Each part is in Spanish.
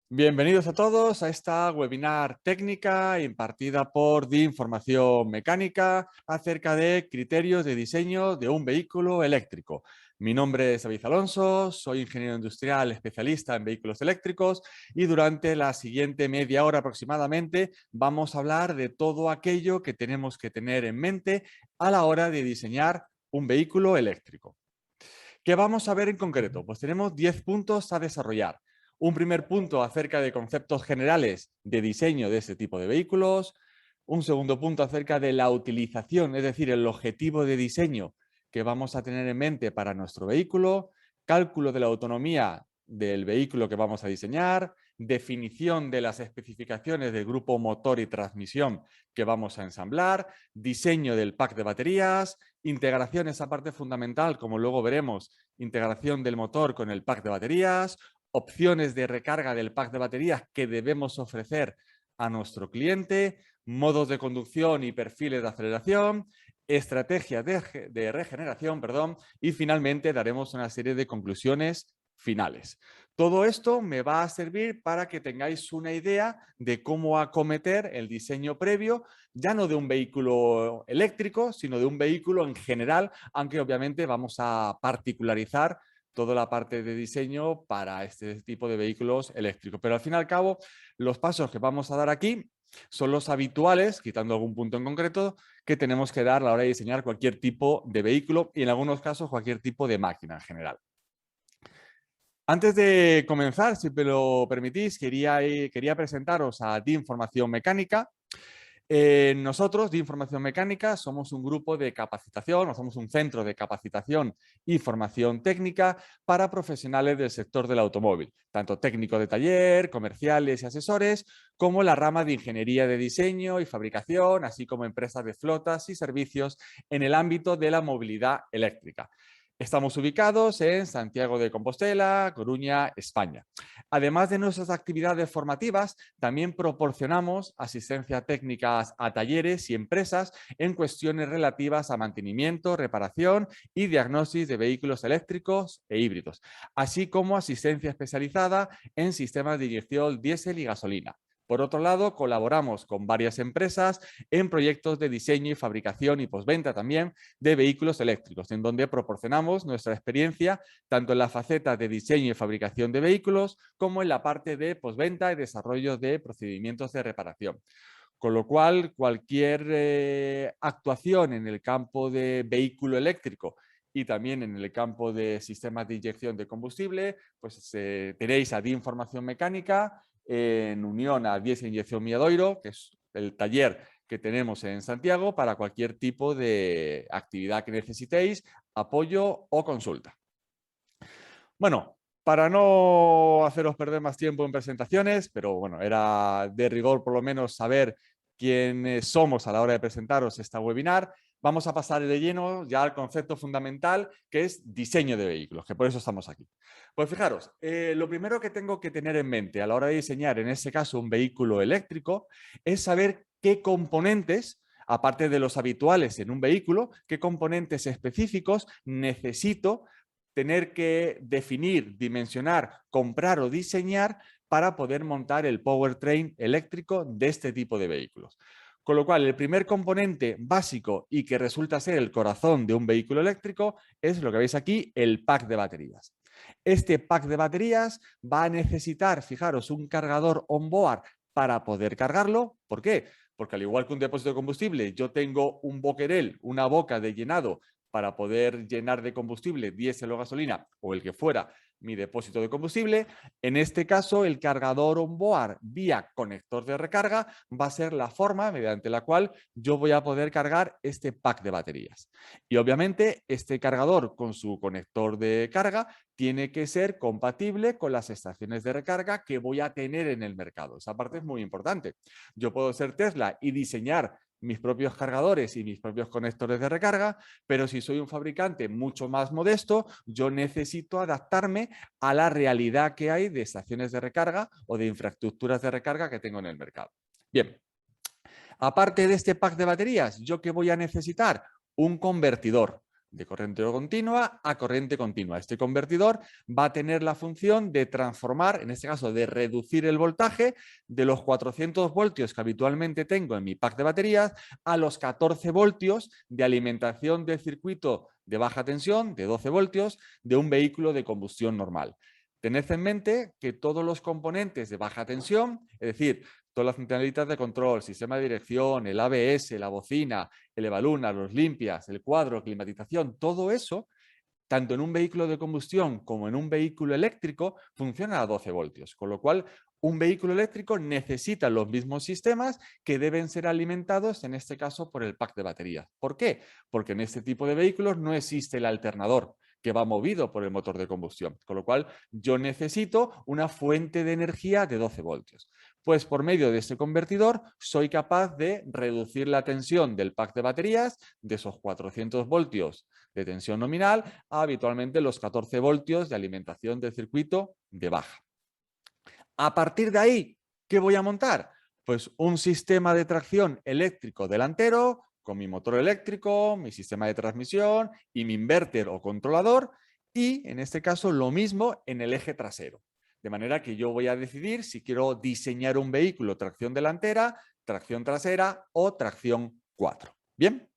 Bienvenidos a todos a esta webinar técnica impartida por DI Información Mecánica acerca de criterios de diseño de un vehículo eléctrico. Mi nombre es David Alonso, soy ingeniero industrial especialista en vehículos eléctricos y durante la siguiente media hora aproximadamente vamos a hablar de todo aquello que tenemos que tener en mente a la hora de diseñar un vehículo eléctrico. ¿Qué vamos a ver en concreto? Pues tenemos 10 puntos a desarrollar. Un primer punto acerca de conceptos generales de diseño de este tipo de vehículos. Un segundo punto acerca de la utilización, es decir, el objetivo de diseño que vamos a tener en mente para nuestro vehículo. Cálculo de la autonomía del vehículo que vamos a diseñar. Definición de las especificaciones del grupo motor y transmisión que vamos a ensamblar. Diseño del pack de baterías. Integración, esa parte fundamental, como luego veremos, integración del motor con el pack de baterías, opciones de recarga del pack de baterías que debemos ofrecer a nuestro cliente, modos de conducción y perfiles de aceleración, estrategias de regeneración, y finalmente daremos una serie de conclusiones finales. Todo esto me va a servir para que tengáis una idea de cómo acometer el diseño previo, ya no de un vehículo eléctrico, sino de un vehículo en general, aunque obviamente vamos a particularizar toda la parte de diseño para este tipo de vehículos eléctricos. Pero al fin y al cabo, los pasos que vamos a dar aquí son los habituales, quitando algún punto en concreto, que tenemos que dar a la hora de diseñar cualquier tipo de vehículo y en algunos casos cualquier tipo de máquina en general. Antes de comenzar, si me lo permitís, quería presentaros a DI Información Mecánica. Nosotros, de Información Mecánica, somos un grupo de capacitación, o somos un centro de capacitación y formación técnica para profesionales del sector del automóvil, tanto técnicos de taller, comerciales y asesores, como la rama de ingeniería de diseño y fabricación, así como empresas de flotas y servicios en el ámbito de la movilidad eléctrica. Estamos ubicados en Santiago de Compostela, Coruña, España. Además de nuestras actividades formativas, también proporcionamos asistencia técnica a talleres y empresas en cuestiones relativas a mantenimiento, reparación y diagnóstico de vehículos eléctricos e híbridos, así como asistencia especializada en sistemas de inyección diésel y gasolina. Por otro lado, colaboramos con varias empresas en proyectos de diseño y fabricación y postventa también de vehículos eléctricos, en donde proporcionamos nuestra experiencia tanto en la faceta de diseño y fabricación de vehículos como en la parte de postventa y desarrollo de procedimientos de reparación. Con lo cual, cualquier actuación en el campo de vehículo eléctrico y también en el campo de sistemas de inyección de combustible, pues tenéis a DI Información Mecánica en unión a Diesel Inyección Miadoiro, que es el taller que tenemos en Santiago para cualquier tipo de actividad que necesitéis, apoyo o consulta. Bueno, para no haceros perder más tiempo en presentaciones, pero bueno, era de rigor por lo menos saber quiénes somos a la hora de presentaros esta webinar, vamos a pasar de lleno ya al concepto fundamental que es diseño de vehículos, que por eso estamos aquí. Pues fijaros, lo primero que tengo que tener en mente a la hora de diseñar, en este caso, un vehículo eléctrico, es saber qué componentes, aparte de los habituales en un vehículo, qué componentes específicos necesito tener que definir, dimensionar, comprar o diseñar para poder montar el powertrain eléctrico de este tipo de vehículos. Con lo cual, el primer componente básico y que resulta ser el corazón de un vehículo eléctrico es lo que veis aquí, el pack de baterías. Este pack de baterías va a necesitar, fijaros, un cargador onboard para poder cargarlo. ¿Por qué? Porque al igual que un depósito de combustible, yo tengo un boquerel, una boca de llenado para poder llenar de combustible, diésel o gasolina o el que fuera mi depósito de combustible. En este caso, el cargador onboard vía conector de recarga va a ser la forma mediante la cual yo voy a poder cargar este pack de baterías. Y obviamente este cargador con su conector de carga tiene que ser compatible con las estaciones de recarga que voy a tener en el mercado. Esa parte es muy importante. Yo puedo ser Tesla y diseñar mis propios cargadores y mis propios conectores de recarga, pero si soy un fabricante mucho más modesto, yo necesito adaptarme a la realidad que hay de estaciones de recarga o de infraestructuras de recarga que tengo en el mercado. Bien, aparte de este pack de baterías, ¿yo qué voy a necesitar? Un convertidor. de corriente continua a corriente continua. Este convertidor va a tener la función de transformar, en este caso de reducir el voltaje de los 400 voltios que habitualmente tengo en mi pack de baterías a los 14 voltios de alimentación del circuito de baja tensión, de 12 voltios, de un vehículo de combustión normal. Tened en mente que todos los componentes de baja tensión, es decir, todas las centralitas de control, sistema de dirección, el ABS, la bocina, el Evaluna, los limpias, el cuadro, climatización, todo eso, tanto en un vehículo de combustión como en un vehículo eléctrico, funciona a 12 voltios. Con lo cual, un vehículo eléctrico necesita los mismos sistemas que deben ser alimentados, en este caso, por el pack de baterías. ¿Por qué? Porque en este tipo de vehículos no existe el alternador que va movido por el motor de combustión. Con lo cual, yo necesito una fuente de energía de 12 voltios. Pues por medio de este convertidor soy capaz de reducir la tensión del pack de baterías de esos 400 voltios de tensión nominal a habitualmente los 14 voltios de alimentación del circuito de baja. A partir de ahí, ¿qué voy a montar? Pues un sistema de tracción eléctrico delantero con mi motor eléctrico, mi sistema de transmisión y mi inverter o controlador, y en este caso lo mismo en el eje trasero. De manera que yo voy a decidir si quiero diseñar un vehículo tracción delantera, tracción trasera o tracción 4. ¿Bien?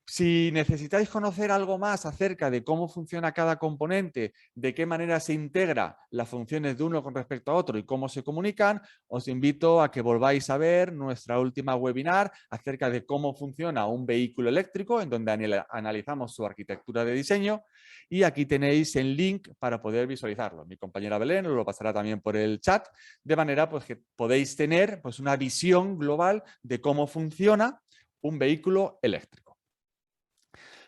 Si necesitáis conocer algo más acerca de cómo funciona cada componente, de qué manera se integra las funciones de uno con respecto a otro y cómo se comunican, os invito a que volváis a ver nuestra última webinar acerca de cómo funciona un vehículo eléctrico, en donde analizamos su arquitectura de diseño, y aquí tenéis el link para poder visualizarlo. Mi compañera Belén os lo pasará también por el chat, de manera pues, que podéis tener pues, una visión global de cómo funciona un vehículo eléctrico.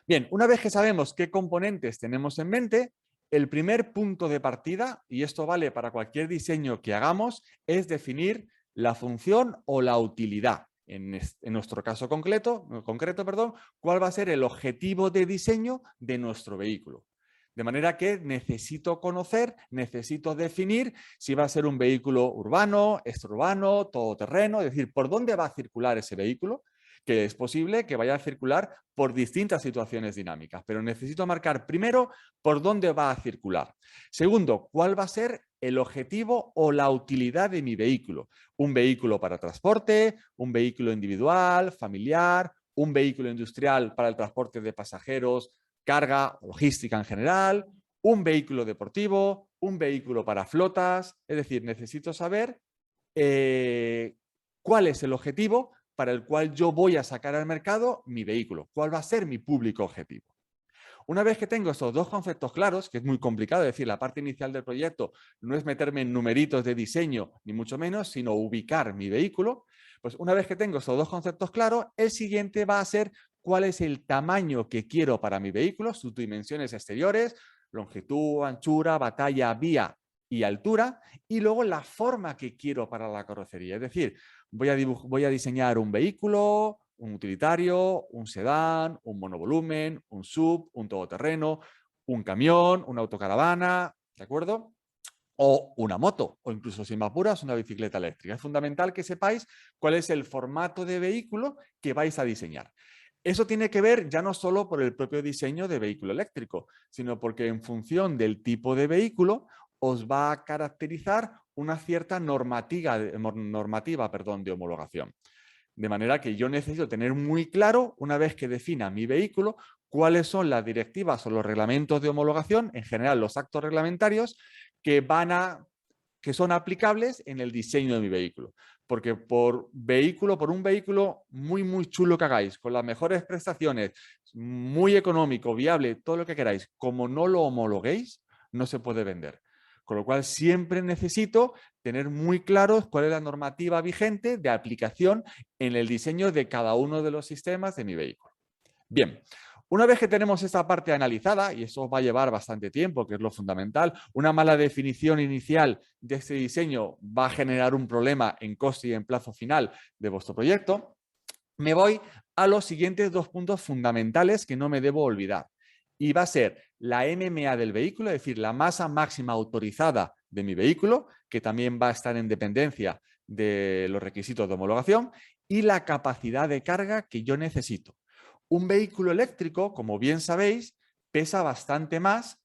Bien, una vez que sabemos qué componentes tenemos en mente, el primer punto de partida, y esto vale para cualquier diseño que hagamos, es definir la función o la utilidad. En nuestro caso concreto, cuál va a ser el objetivo de diseño de nuestro vehículo. De manera que necesito conocer, necesito definir si va a ser un vehículo urbano, extraurbano, todoterreno, es decir, por dónde va a circular ese vehículo, que es posible que vaya a circular por distintas situaciones dinámicas, pero necesito marcar primero por dónde va a circular. Segundo, cuál va a ser el objetivo o la utilidad de mi vehículo. Un vehículo para transporte, un vehículo individual, familiar, un vehículo industrial para el transporte de pasajeros, carga, logística en general, un vehículo deportivo, un vehículo para flotas. Es decir, necesito saber cuál es el objetivo para el cual yo voy a sacar al mercado mi vehículo. ¿Cuál va a ser mi público objetivo? Una vez que tengo estos dos conceptos claros, que es muy complicado, es decir, la parte inicial del proyecto no es meterme en numeritos de diseño, ni mucho menos, sino ubicar mi vehículo, pues una vez que tengo estos dos conceptos claros, el siguiente va a ser cuál es el tamaño que quiero para mi vehículo, sus dimensiones exteriores, longitud, anchura, batalla, vía y altura, y luego la forma que quiero para la carrocería. Es decir, voy a diseñar un vehículo, un utilitario, un sedán, un monovolumen, un sub, un todoterreno, un camión, una autocaravana, ¿de acuerdo? O una moto, o incluso si me apuras, una bicicleta eléctrica. Es fundamental que sepáis cuál es el formato de vehículo que vais a diseñar. Eso tiene que ver ya no solo por el propio diseño de vehículo eléctrico, sino porque en función del tipo de vehículo os va a caracterizar una cierta normativa de homologación. De manera que yo necesito tener muy claro, una vez que defina mi vehículo, cuáles son las directivas o los reglamentos de homologación, en general los actos reglamentarios, que son aplicables en el diseño de mi vehículo. Porque por un vehículo muy chulo que hagáis, con las mejores prestaciones, muy económico, viable, todo lo que queráis, como no lo homologuéis, no se puede vender. Con lo cual siempre necesito tener muy claros cuál es la normativa vigente de aplicación en el diseño de cada uno de los sistemas de mi vehículo. Bien, una vez que tenemos esta parte analizada, y eso va a llevar bastante tiempo, que es lo fundamental, una mala definición inicial de este diseño va a generar un problema en coste y en plazo final de vuestro proyecto, me voy a los siguientes dos puntos fundamentales que no me debo olvidar. Y va a ser la MMA del vehículo, es decir, la masa máxima autorizada de mi vehículo, que también va a estar en dependencia de los requisitos de homologación, y la capacidad de carga que yo necesito. Un vehículo eléctrico, como bien sabéis, pesa bastante más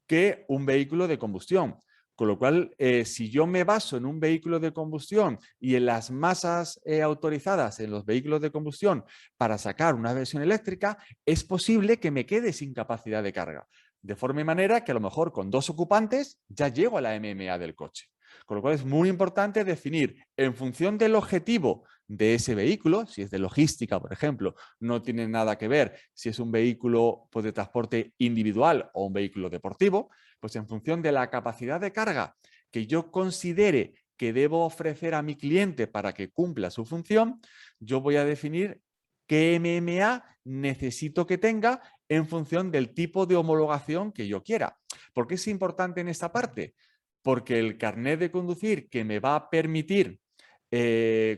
que un vehículo de combustión. Con lo cual, si yo me baso en un vehículo de combustión y en las masas autorizadas en los vehículos de combustión para sacar una versión eléctrica, es posible que me quede sin capacidad de carga. De forma y manera que a lo mejor con 2 ocupantes ya llego a la MMA del coche. Con lo cual es muy importante definir en función del objetivo de ese vehículo, si es de logística, por ejemplo, no tiene nada que ver si es un vehículo pues, de transporte individual o un vehículo deportivo, pues en función de la capacidad de carga que yo considere que debo ofrecer a mi cliente para que cumpla su función, yo voy a definir qué MMA necesito que tenga en función del tipo de homologación que yo quiera. ¿Por qué es importante en esta parte? Porque el carnet de conducir que me va a permitir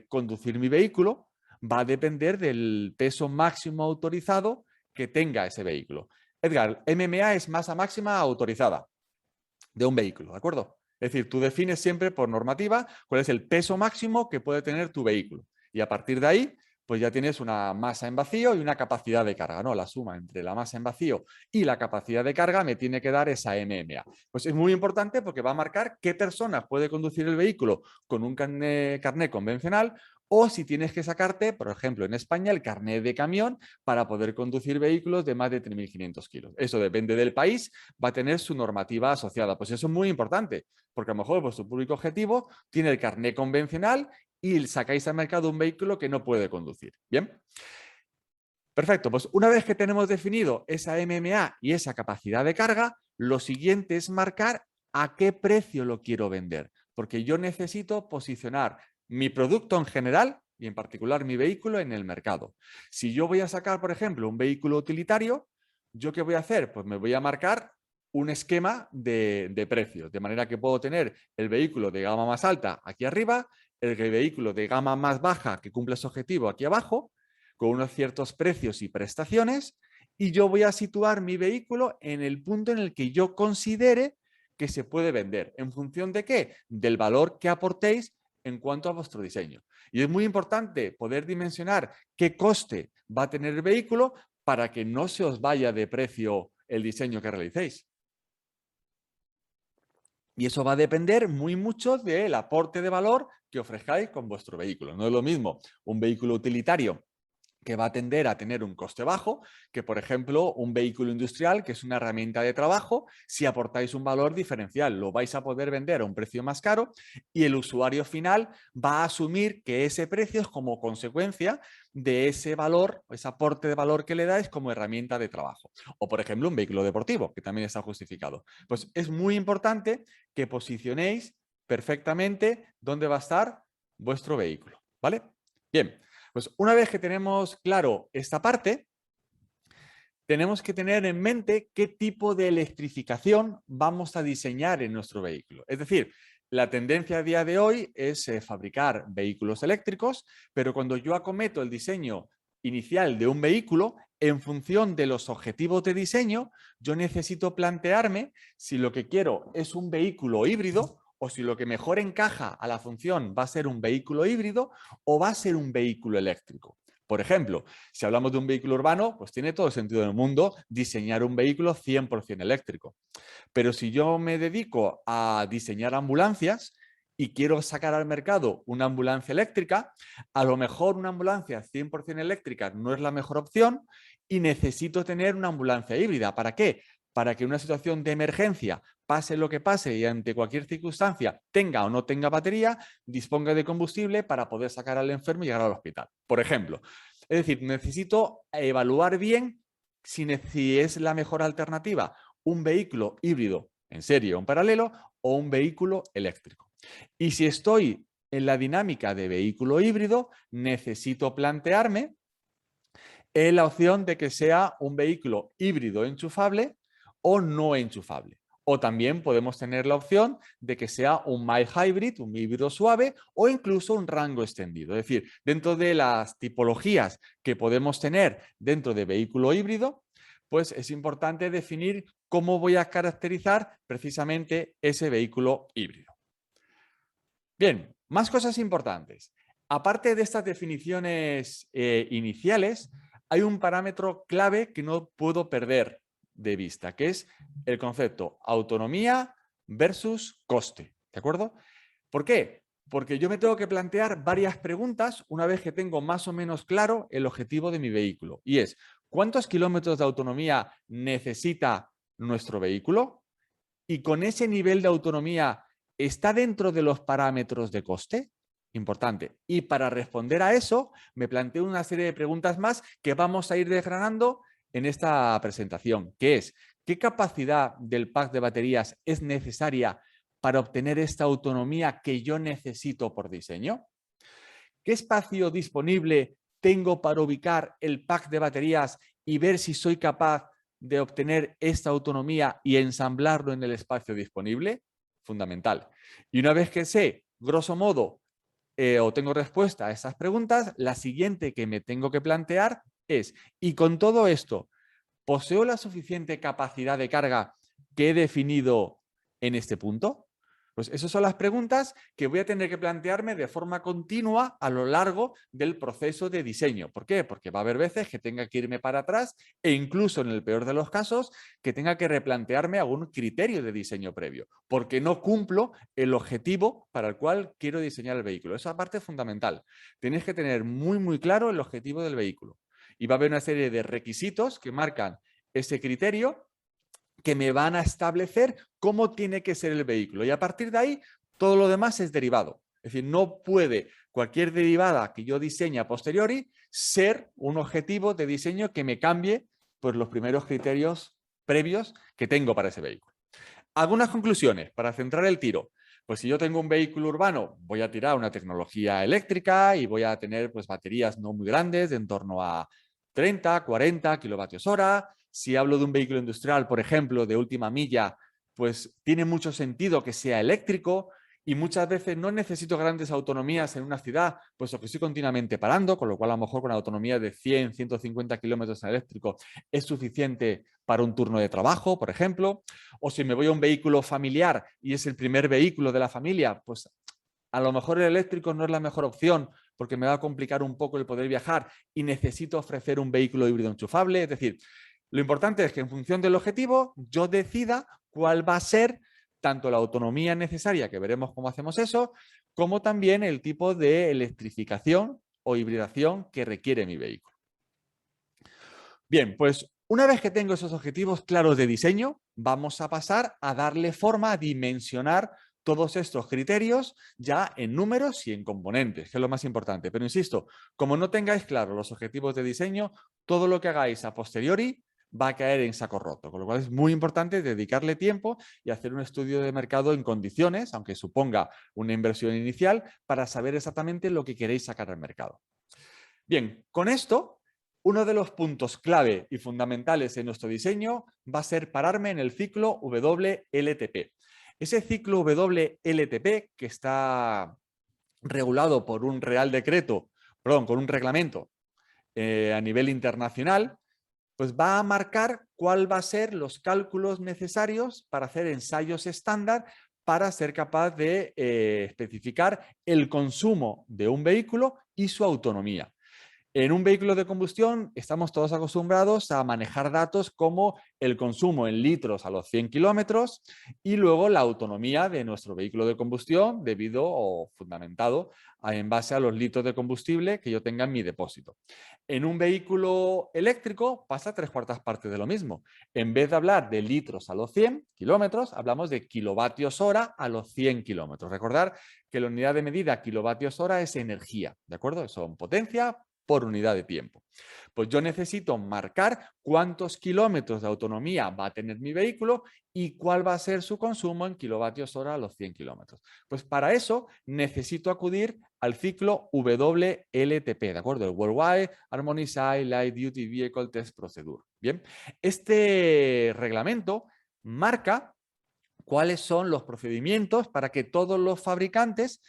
conducir mi vehículo va a depender del peso máximo autorizado que tenga ese vehículo. Edgar, MMA es masa máxima autorizada de un vehículo, ¿de acuerdo? Es decir, tú defines siempre por normativa cuál es el peso máximo que puede tener tu vehículo. Y a partir de ahí, pues ya tienes una masa en vacío y una capacidad de carga, ¿no? La suma entre la masa en vacío y la capacidad de carga me tiene que dar esa MMA. Pues es muy importante porque va a marcar qué persona puede conducir el vehículo con un carnet convencional o si tienes que sacarte, por ejemplo, en España, el carnet de camión para poder conducir vehículos de más de 3.500 kilos. Eso depende del país, va a tener su normativa asociada. Pues eso es muy importante, porque a lo mejor vuestro público objetivo tiene el carnet convencional y sacáis al mercado un vehículo que no puede conducir. ¿Bien? Perfecto, pues una vez que tenemos definido esa MMA y esa capacidad de carga, lo siguiente es marcar a qué precio lo quiero vender, porque yo necesito posicionar mi producto en general y en particular mi vehículo en el mercado. Si yo voy a sacar, por ejemplo, un vehículo utilitario, ¿yo qué voy a hacer? Pues me voy a marcar un esquema de precios, de manera que puedo tener el vehículo de gama más alta aquí arriba, el vehículo de gama más baja que cumple su objetivo aquí abajo, con unos ciertos precios y prestaciones, y yo voy a situar mi vehículo en el punto en el que yo considere que se puede vender. ¿En función de qué? Del valor que aportéis en cuanto a vuestro diseño. Y es muy importante poder dimensionar qué coste va a tener el vehículo para que no se os vaya de precio el diseño que realicéis. Y eso va a depender muy mucho del aporte de valor que ofrezcáis con vuestro vehículo. No es lo mismo un vehículo utilitario que va a tender a tener un coste bajo, que por ejemplo un vehículo industrial, que es una herramienta de trabajo, si aportáis un valor diferencial, lo vais a poder vender a un precio más caro y el usuario final va a asumir que ese precio es como consecuencia de ese valor, ese aporte de valor que le dais como herramienta de trabajo. O por ejemplo un vehículo deportivo, que también está justificado. Pues es muy importante que posicionéis perfectamente dónde va a estar vuestro vehículo, ¿vale? Bien. Pues una vez que tenemos claro esta parte, tenemos que tener en mente qué tipo de electrificación vamos a diseñar en nuestro vehículo. Es decir, la tendencia a día de hoy es fabricar vehículos eléctricos, pero cuando yo acometo el diseño inicial de un vehículo, en función de los objetivos de diseño, yo necesito plantearme si lo que quiero es un vehículo híbrido o si lo que mejor encaja a la función va a ser un vehículo híbrido o va a ser un vehículo eléctrico. Por ejemplo, si hablamos de un vehículo urbano, pues tiene todo el sentido del mundo diseñar un vehículo 100% eléctrico. Pero si yo me dedico a diseñar ambulancias y quiero sacar al mercado una ambulancia eléctrica, a lo mejor una ambulancia 100% eléctrica no es la mejor opción y necesito tener una ambulancia híbrida. ¿Para qué? Para que en una situación de emergencia, pase lo que pase y ante cualquier circunstancia, tenga o no tenga batería, disponga de combustible para poder sacar al enfermo y llegar al hospital. Por ejemplo, es decir, necesito evaluar bien si es la mejor alternativa un vehículo híbrido en serie o en paralelo o un vehículo eléctrico. Y si estoy en la dinámica de vehículo híbrido, necesito plantearme la opción de que sea un vehículo híbrido enchufable o no enchufable. O también podemos tener la opción de que sea un mild hybrid, un híbrido suave o incluso un rango extendido. Es decir, dentro de las tipologías que podemos tener dentro de vehículo híbrido, pues es importante definir cómo voy a caracterizar precisamente ese vehículo híbrido. Bien, más cosas importantes. Aparte de estas definiciones iniciales, hay un parámetro clave que no puedo perder de vista, que es el concepto autonomía versus coste, ¿de acuerdo? ¿Por qué? Porque yo me tengo que plantear varias preguntas una vez que tengo más o menos claro el objetivo de mi vehículo. Y es, ¿cuántos kilómetros de autonomía necesita nuestro vehículo? Y con ese nivel de autonomía, ¿está dentro de los parámetros de coste? Importante. Y para responder a eso, me planteo una serie de preguntas más que vamos a ir desgranando en esta presentación, que es, ¿qué capacidad del pack de baterías es necesaria para obtener esta autonomía que yo necesito por diseño? ¿Qué espacio disponible tengo para ubicar el pack de baterías y ver si soy capaz de obtener esta autonomía y ensamblarlo en el espacio disponible? Fundamental. Y una vez que sé, grosso modo, o tengo respuesta a esas preguntas, la siguiente que me tengo que plantear es, y con todo esto, ¿poseo la suficiente capacidad de carga que he definido en este punto? Pues esas son las preguntas que voy a tener que plantearme de forma continua a lo largo del proceso de diseño. ¿Por qué? Porque va a haber veces que tenga que irme para atrás e incluso en el peor de los casos que tenga que replantearme algún criterio de diseño previo, porque no cumplo el objetivo para el cual quiero diseñar el vehículo. Esa parte es fundamental. Tenéis que tener muy claro el objetivo del vehículo. Y va a haber una serie de requisitos que marcan ese criterio que me van a establecer cómo tiene que ser el vehículo. Y a partir de ahí, todo lo demás es derivado. Es decir, no puede cualquier derivada que yo diseñe a posteriori ser un objetivo de diseño que me cambie pues, los primeros criterios previos que tengo para ese vehículo. Algunas conclusiones para centrar el tiro. Pues si yo tengo un vehículo urbano, voy a tirar una tecnología eléctrica y voy a tener pues, baterías no muy grandes, de en torno a 30, 40 kilovatios hora. Si hablo de un vehículo industrial, por ejemplo, de última milla, pues tiene mucho sentido que sea eléctrico y muchas veces no necesito grandes autonomías en una ciudad, puesto que estoy continuamente parando, con lo cual a lo mejor con autonomía de 100, 150 kilómetros en eléctrico es suficiente para un turno de trabajo, por ejemplo. O si me voy a un vehículo familiar y es el primer vehículo de la familia, pues a lo mejor el eléctrico no es la mejor opción porque me va a complicar un poco el poder viajar y necesito ofrecer un vehículo híbrido enchufable. Es decir, lo importante es que en función del objetivo yo decida cuál va a ser tanto la autonomía necesaria, que veremos cómo hacemos eso, como también el tipo de electrificación o hibridación que requiere mi vehículo. Bien, pues una vez que tengo esos objetivos claros de diseño, vamos a pasar a darle forma, a dimensionar todos estos criterios ya en números y en componentes, que es lo más importante. Pero insisto, como no tengáis claros los objetivos de diseño, todo lo que hagáis a posteriori va a caer en saco roto, con lo cual es muy importante dedicarle tiempo y hacer un estudio de mercado en condiciones, aunque suponga una inversión inicial, para saber exactamente lo que queréis sacar al mercado. Bien, con esto, uno de los puntos clave y fundamentales en nuestro diseño va a ser pararme en el ciclo WLTP. Ese ciclo WLTP que está regulado por un Real Decreto, perdón, con un reglamento a nivel internacional, pues va a marcar cuál va a ser los cálculos necesarios para hacer ensayos estándar para ser capaz de especificar el consumo de un vehículo y su autonomía. En un vehículo de combustión estamos todos acostumbrados a manejar datos como el consumo en litros a los 100 kilómetros y luego la autonomía de nuestro vehículo de combustión debido o fundamentado en base a los litros de combustible que yo tenga en mi depósito. En un vehículo eléctrico pasa 3/4 partes de lo mismo. En vez de hablar de litros a los 100 kilómetros, hablamos de kilovatios hora a los 100 kilómetros. Recordar que la unidad de medida kilovatios hora es energía, ¿de acuerdo? Son potencia por unidad de tiempo. Pues yo necesito marcar cuántos kilómetros de autonomía va a tener mi vehículo y cuál va a ser su consumo en kilovatios hora a los 100 kilómetros. Pues para eso necesito acudir al ciclo WLTP, ¿de acuerdo? El Worldwide Harmonized Light Duty Vehicle Test Procedure. Bien, este reglamento marca cuáles son los procedimientos para que todos los fabricantes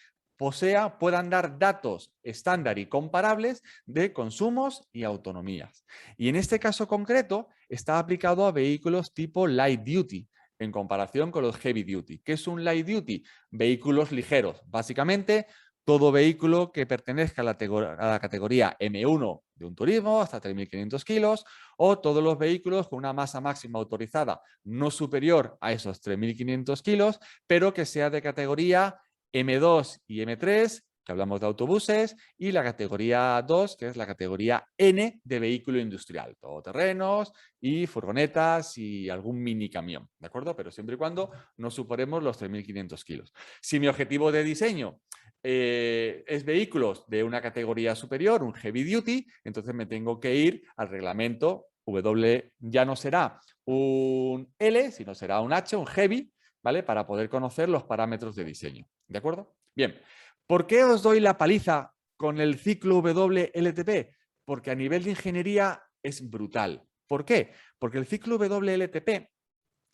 puedan dar datos estándar y comparables de consumos y autonomías. Y en este caso concreto está aplicado a vehículos tipo light duty en comparación con los heavy duty. ¿Qué es un light duty? Vehículos ligeros, básicamente todo vehículo que pertenezca a la categoría M1 de un turismo hasta 3.500 kilos, o todos los vehículos con una masa máxima autorizada no superior a esos 3.500 kilos, pero que sea de categoría M2 y M3, que hablamos de autobuses, y la categoría 2, que es la categoría N de vehículo industrial, todoterrenos y furgonetas y algún mini camión, ¿de acuerdo? Pero siempre y cuando no superemos los 3.500 kilos. Si mi objetivo de diseño es vehículos de una categoría superior, un heavy duty, entonces me tengo que ir al reglamento W, ya no será un L, sino será un H, un heavy, ¿vale? Para poder conocer los parámetros de diseño, ¿de acuerdo? Bien, ¿por qué os doy la paliza con el ciclo WLTP? Porque a nivel de ingeniería es brutal. ¿Por qué? Porque el ciclo WLTP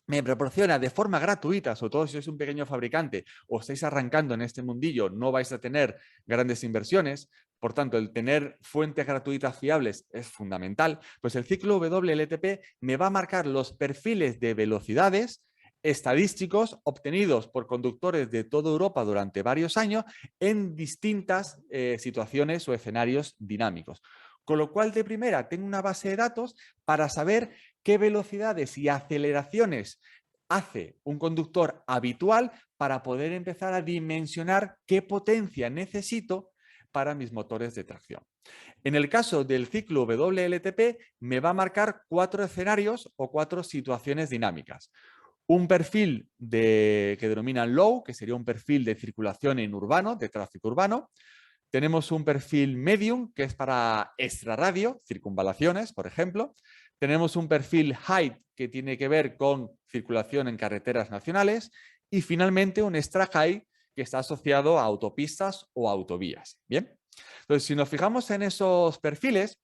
me proporciona de forma gratuita, sobre todo si sois un pequeño fabricante o estáis arrancando en este mundillo, no vais a tener grandes inversiones, por tanto, el tener fuentes gratuitas fiables es fundamental, pues el ciclo WLTP me va a marcar los perfiles de velocidades estadísticos obtenidos por conductores de toda Europa durante varios años en distintas situaciones o escenarios dinámicos. Con lo cual, de primera, tengo una base de datos para saber qué velocidades y aceleraciones hace un conductor habitual para poder empezar a dimensionar qué potencia necesito para mis motores de tracción. En el caso del ciclo WLTP, me va a marcar 4 escenarios o 4 situaciones dinámicas. Un perfil que denominan low, que sería un perfil de circulación en urbano, de tráfico urbano. Tenemos un perfil medium, que es para extrarradio, circunvalaciones, por ejemplo. Tenemos un perfil high, que tiene que ver con circulación en carreteras nacionales. Y finalmente un extra high, que está asociado a autopistas o autovías. Bien, entonces si nos fijamos en esos perfiles,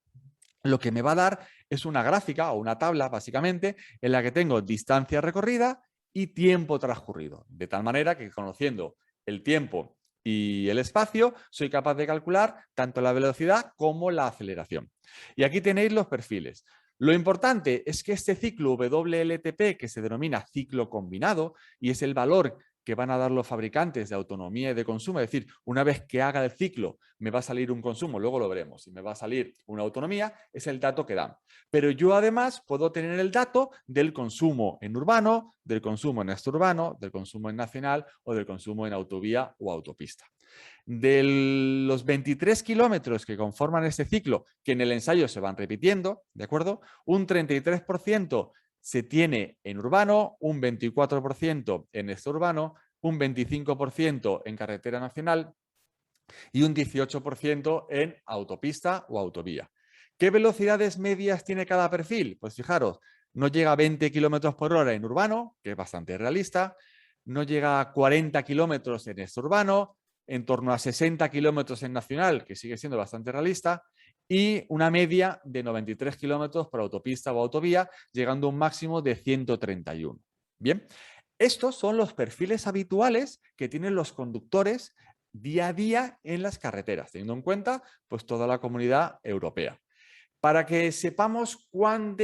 lo que me va a dar es una gráfica o una tabla, básicamente, en la que tengo distancia recorrida y tiempo transcurrido. De tal manera que conociendo el tiempo y el espacio, soy capaz de calcular tanto la velocidad como la aceleración. Y aquí tenéis los perfiles. Lo importante es que este ciclo WLTP, que se denomina ciclo combinado, y es el valor que van a dar los fabricantes de autonomía y de consumo, es decir, una vez que haga el ciclo me va a salir un consumo, luego lo veremos, y me va a salir una autonomía, es el dato que dan. Pero yo además puedo tener el dato del consumo en urbano, del consumo en extraurbano, del consumo en nacional o del consumo en autovía o autopista. De los 23 kilómetros que conforman este ciclo, que en el ensayo se van repitiendo, ¿de acuerdo? Un 33% se tiene en urbano, un 24% en extraurbano, un 25% en carretera nacional y un 18% en autopista o autovía. ¿Qué velocidades medias tiene cada perfil? Pues fijaros, no llega a 20 kilómetros por hora en urbano, que es bastante realista, no llega a 40 kilómetros en extraurbano, en torno a 60 kilómetros en nacional, que sigue siendo bastante realista, y una media de 93 kilómetros por autopista o autovía, llegando a un máximo de 131. Bien, estos son los perfiles habituales que tienen los conductores día a día en las carreteras, teniendo en cuenta pues, toda la comunidad europea. Para que sepamos cuán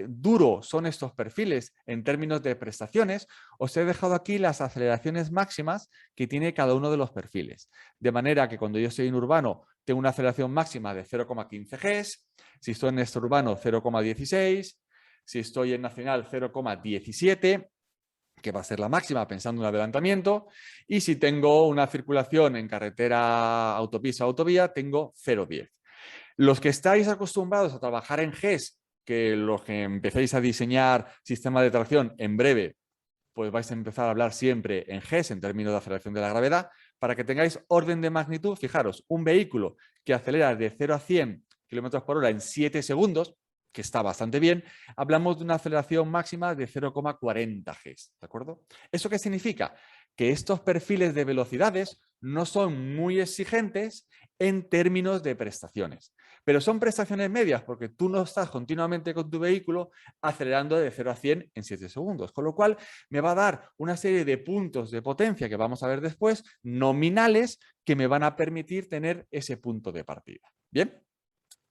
duro son estos perfiles en términos de prestaciones, os he dejado aquí las aceleraciones máximas que tiene cada uno de los perfiles. De manera que cuando yo estoy en urbano tengo una aceleración máxima de 0,15 Gs, si estoy en extraurbano 0,16, si estoy en nacional 0,17, que va a ser la máxima pensando en un adelantamiento, y si tengo una circulación en carretera, autopista o autovía, tengo 0,10. Los que estáis acostumbrados a trabajar en GES, que los que empecéis a diseñar sistemas de tracción en breve, pues vais a empezar a hablar siempre en GES, en términos de aceleración de la gravedad, para que tengáis orden de magnitud. Fijaros, un vehículo que acelera de 0 a 100 km por hora en 7 segundos, que está bastante bien, hablamos de una aceleración máxima de 0,40 Gs, ¿de acuerdo? ¿Eso qué significa? Que estos perfiles de velocidades no son muy exigentes en términos de prestaciones, pero son prestaciones medias porque tú no estás continuamente con tu vehículo acelerando de 0 a 100 en 7 segundos, con lo cual me va a dar una serie de puntos de potencia que vamos a ver después, nominales, que me van a permitir tener ese punto de partida. ¿Bien?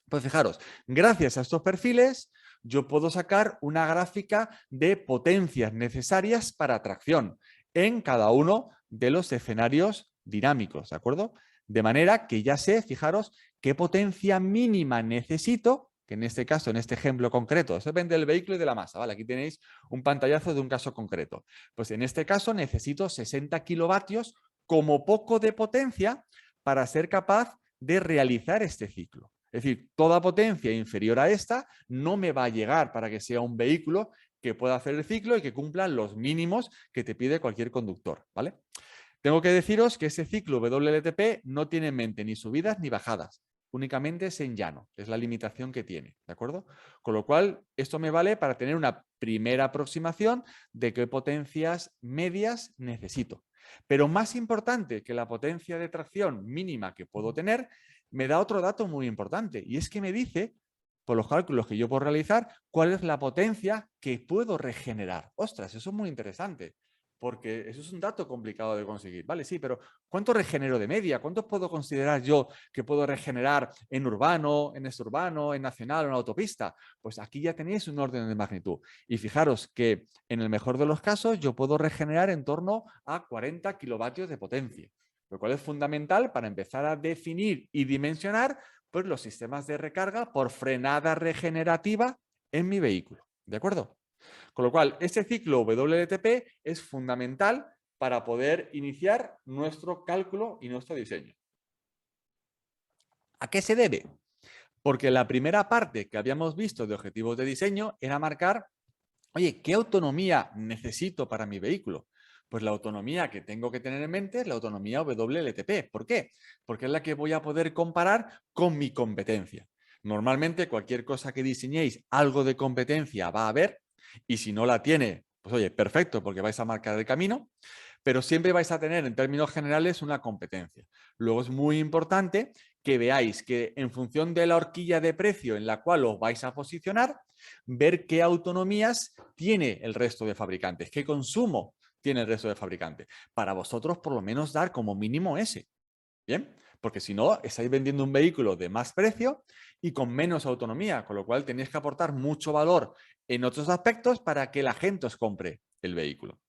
Pues fijaros, gracias a estos perfiles yo puedo sacar una gráfica de potencias necesarias para tracción en cada uno de los escenarios dinámicos, ¿de acuerdo? De manera que ya sé, fijaros, qué potencia mínima necesito, que en este caso, en este ejemplo concreto, eso depende del vehículo y de la masa, ¿vale? Aquí tenéis un pantallazo de un caso concreto. Pues en este caso necesito 60 kilovatios como poco de potencia para ser capaz de realizar este ciclo. Es decir, toda potencia inferior a esta no me va a llegar para que sea un vehículo que pueda hacer el ciclo y que cumpla los mínimos que te pide cualquier conductor, ¿vale? Tengo que deciros que ese ciclo WLTP no tiene en mente ni subidas ni bajadas, únicamente es en llano, es la limitación que tiene, ¿de acuerdo? Con lo cual, esto me vale para tener una primera aproximación de qué potencias medias necesito. Pero más importante que la potencia de tracción mínima que puedo tener, me da otro dato muy importante, y es que me dice, por los cálculos que yo puedo realizar, cuál es la potencia que puedo regenerar. Ostras, eso es muy interesante, porque eso es un dato complicado de conseguir. Vale, sí, pero ¿cuánto regenero de media? ¿Cuántos puedo considerar yo que puedo regenerar en urbano, en exurbano, en nacional o en autopista? Pues aquí ya tenéis un orden de magnitud. Y fijaros que en el mejor de los casos yo puedo regenerar en torno a 40 kilovatios de potencia, lo cual es fundamental para empezar a definir y dimensionar pues, los sistemas de recarga por frenada regenerativa en mi vehículo. ¿De acuerdo? Con lo cual, este ciclo WLTP es fundamental para poder iniciar nuestro cálculo y nuestro diseño. ¿A qué se debe? Porque la primera parte que habíamos visto de objetivos de diseño era marcar, oye, ¿qué autonomía necesito para mi vehículo? Pues la autonomía que tengo que tener en mente es la autonomía WLTP. ¿Por qué? Porque es la que voy a poder comparar con mi competencia. Normalmente cualquier cosa que diseñéis, algo de competencia va a haber, y si no la tiene, pues oye, perfecto, porque vais a marcar el camino, pero siempre vais a tener en términos generales una competencia. Luego es muy importante que veáis que en función de la horquilla de precio en la cual os vais a posicionar, ver qué autonomías tiene el resto de fabricantes, qué consumo tiene el resto de fabricantes. Para vosotros por lo menos dar como mínimo ese. ¿Bien? Porque si no, estáis vendiendo un vehículo de más precio y con menos autonomía, con lo cual tenéis que aportar mucho valor en otros aspectos para que la gente os compre el vehículo.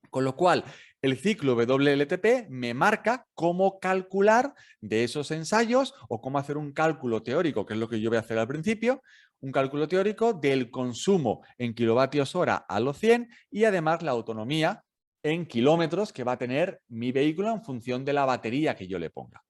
Con lo cual, el ciclo WLTP me marca cómo calcular de esos ensayos o cómo hacer un cálculo teórico, que es lo que yo voy a hacer al principio, un cálculo teórico del consumo en kilovatios hora a los 100 y además la autonomía en kilómetros que va a tener mi vehículo en función de la batería que yo le ponga.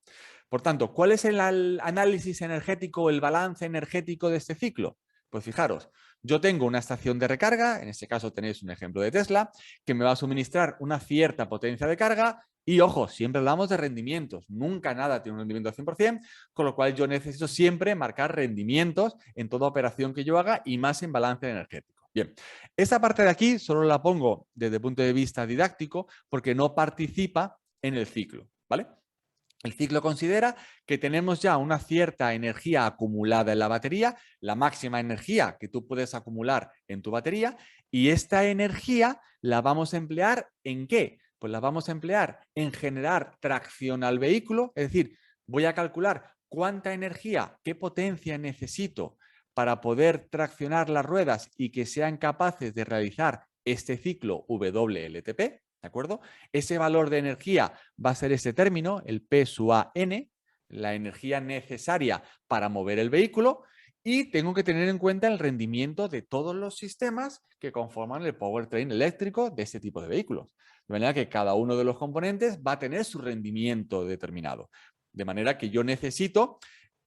Por tanto, ¿cuál es el análisis energético o el balance energético de este ciclo? Pues fijaros, yo tengo una estación de recarga, en este caso tenéis un ejemplo de Tesla, que me va a suministrar una cierta potencia de carga y, ojo, siempre hablamos de rendimientos, nunca nada tiene un rendimiento al 100%, con lo cual yo necesito siempre marcar rendimientos en toda operación que yo haga y más en balance energético. Bien, esta parte de aquí solo la pongo desde el punto de vista didáctico porque no participa en el ciclo, ¿vale? El ciclo considera que tenemos ya una cierta energía acumulada en la batería, la máxima energía que tú puedes acumular en tu batería, y esta energía la vamos a emplear ¿en qué? Pues la vamos a emplear en generar tracción al vehículo, es decir, voy a calcular cuánta energía, qué potencia necesito para poder traccionar las ruedas y que sean capaces de realizar este ciclo WLTP. ¿De acuerdo? Ese valor de energía va a ser este término, el P sub A N, la energía necesaria para mover el vehículo, y tengo que tener en cuenta el rendimiento de todos los sistemas que conforman el powertrain eléctrico de este tipo de vehículos. De manera que cada uno de los componentes va a tener su rendimiento determinado. De manera que yo necesito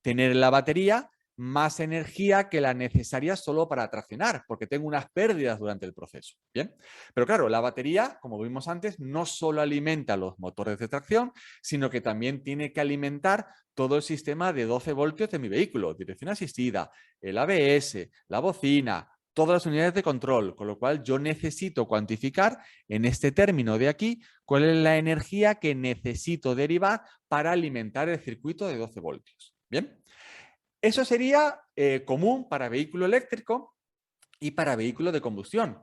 tener en la batería más energía que la necesaria solo para traccionar, porque tengo unas pérdidas durante el proceso. ¿Bien? Pero claro, la batería, como vimos antes, no solo alimenta los motores de tracción, sino que también tiene que alimentar todo el sistema de 12 voltios de mi vehículo, dirección asistida, el ABS, la bocina, todas las unidades de control, con lo cual yo necesito cuantificar en este término de aquí cuál es la energía que necesito derivar para alimentar el circuito de 12 voltios. ¿Bien? Eso sería común para vehículo eléctrico y para vehículo de combustión.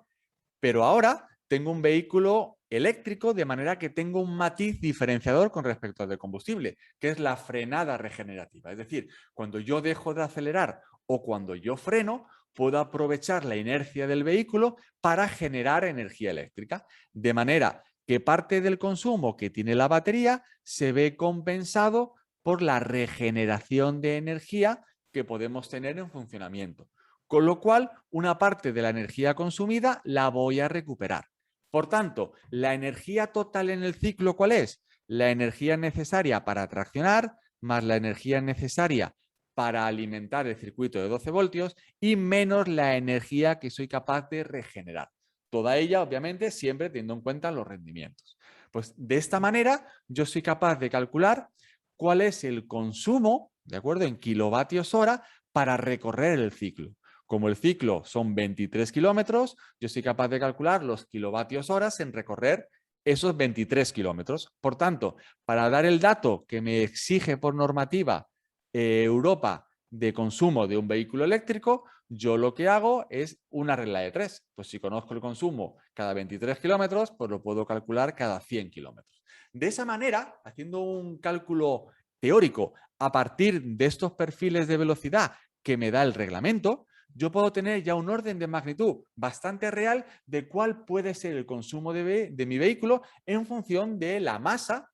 Pero ahora tengo un vehículo eléctrico de manera que tengo un matiz diferenciador con respecto al de combustible, que es la frenada regenerativa. Es decir, cuando yo dejo de acelerar o cuando yo freno, puedo aprovechar la inercia del vehículo para generar energía eléctrica. De manera que parte del consumo que tiene la batería se ve compensado por la regeneración de energía que podemos tener en funcionamiento. Con lo cual, una parte de la energía consumida la voy a recuperar. Por tanto, la energía total en el ciclo, ¿cuál es? La energía necesaria para traccionar más la energía necesaria para alimentar el circuito de 12 voltios y menos la energía que soy capaz de regenerar. Toda ella, obviamente, siempre teniendo en cuenta los rendimientos. Pues de esta manera yo soy capaz de calcular cuál es el consumo, ¿de acuerdo?, en kilovatios hora para recorrer el ciclo. Como el ciclo son 23 kilómetros, yo soy capaz de calcular los kilovatios horas en recorrer esos 23 kilómetros. Por tanto, para dar el dato que me exige por normativa Europa de consumo de un vehículo eléctrico, yo lo que hago es una regla de 3. Pues si conozco el consumo cada 23 kilómetros, pues lo puedo calcular cada 100 kilómetros. De esa manera, haciendo un cálculo teórico a partir de estos perfiles de velocidad que me da el reglamento, yo puedo tener ya un orden de magnitud bastante real de cuál puede ser el consumo de mi vehículo en función de la masa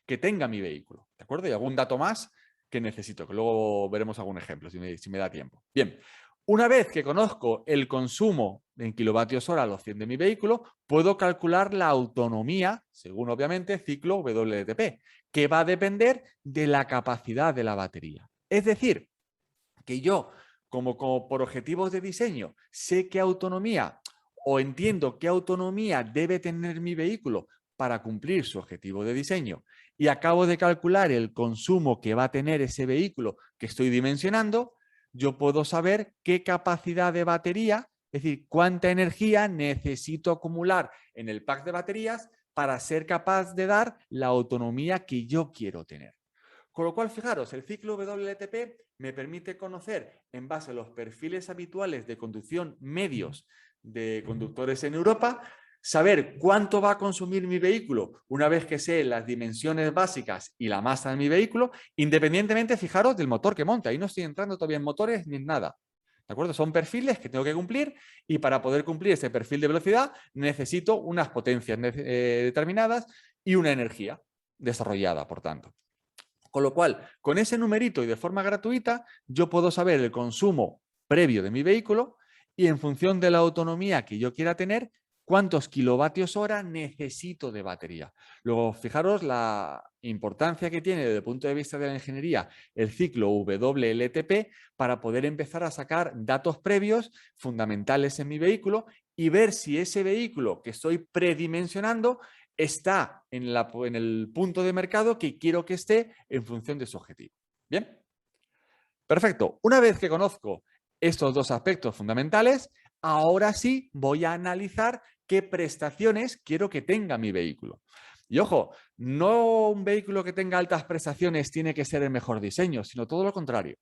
que tenga mi vehículo. ¿De acuerdo? Y algún dato más que necesito, que luego veremos algún ejemplo, si me da tiempo. Bien, una vez que conozco el consumo en kilovatios hora a los 100 de mi vehículo, puedo calcular la autonomía, según obviamente ciclo WLTP, que va a depender de la capacidad de la batería. Es decir, que yo, como por objetivos de diseño, sé qué autonomía o entiendo qué autonomía debe tener mi vehículo para cumplir su objetivo de diseño y acabo de calcular el consumo que va a tener ese vehículo que estoy dimensionando, yo puedo saber qué capacidad de batería, es decir, cuánta energía necesito acumular en el pack de baterías para ser capaz de dar la autonomía que yo quiero tener. Con lo cual, fijaros, el ciclo WLTP me permite conocer, en base a los perfiles habituales de conducción medios de conductores en Europa, saber cuánto va a consumir mi vehículo una vez que sé las dimensiones básicas y la masa de mi vehículo, independientemente, fijaros, del motor que monte. Ahí no estoy entrando todavía en motores ni en nada. ¿De acuerdo? Son perfiles que tengo que cumplir y para poder cumplir ese perfil de velocidad necesito unas potencias determinadas y una energía desarrollada, por tanto. Con lo cual, con ese numerito y de forma gratuita, yo puedo saber el consumo previo de mi vehículo y en función de la autonomía que yo quiera tener, cuántos kilovatios hora necesito de batería. Luego, fijaros la importancia que tiene desde el punto de vista de la ingeniería el ciclo WLTP para poder empezar a sacar datos previos fundamentales en mi vehículo y ver si ese vehículo que estoy predimensionando está en el punto de mercado que quiero que esté en función de su objetivo. ¿Bien? Perfecto. Una vez que conozco estos dos aspectos fundamentales, ahora sí voy a analizar qué prestaciones quiero que tenga mi vehículo. Y ojo, no un vehículo que tenga altas prestaciones tiene que ser el mejor diseño, sino todo lo contrario.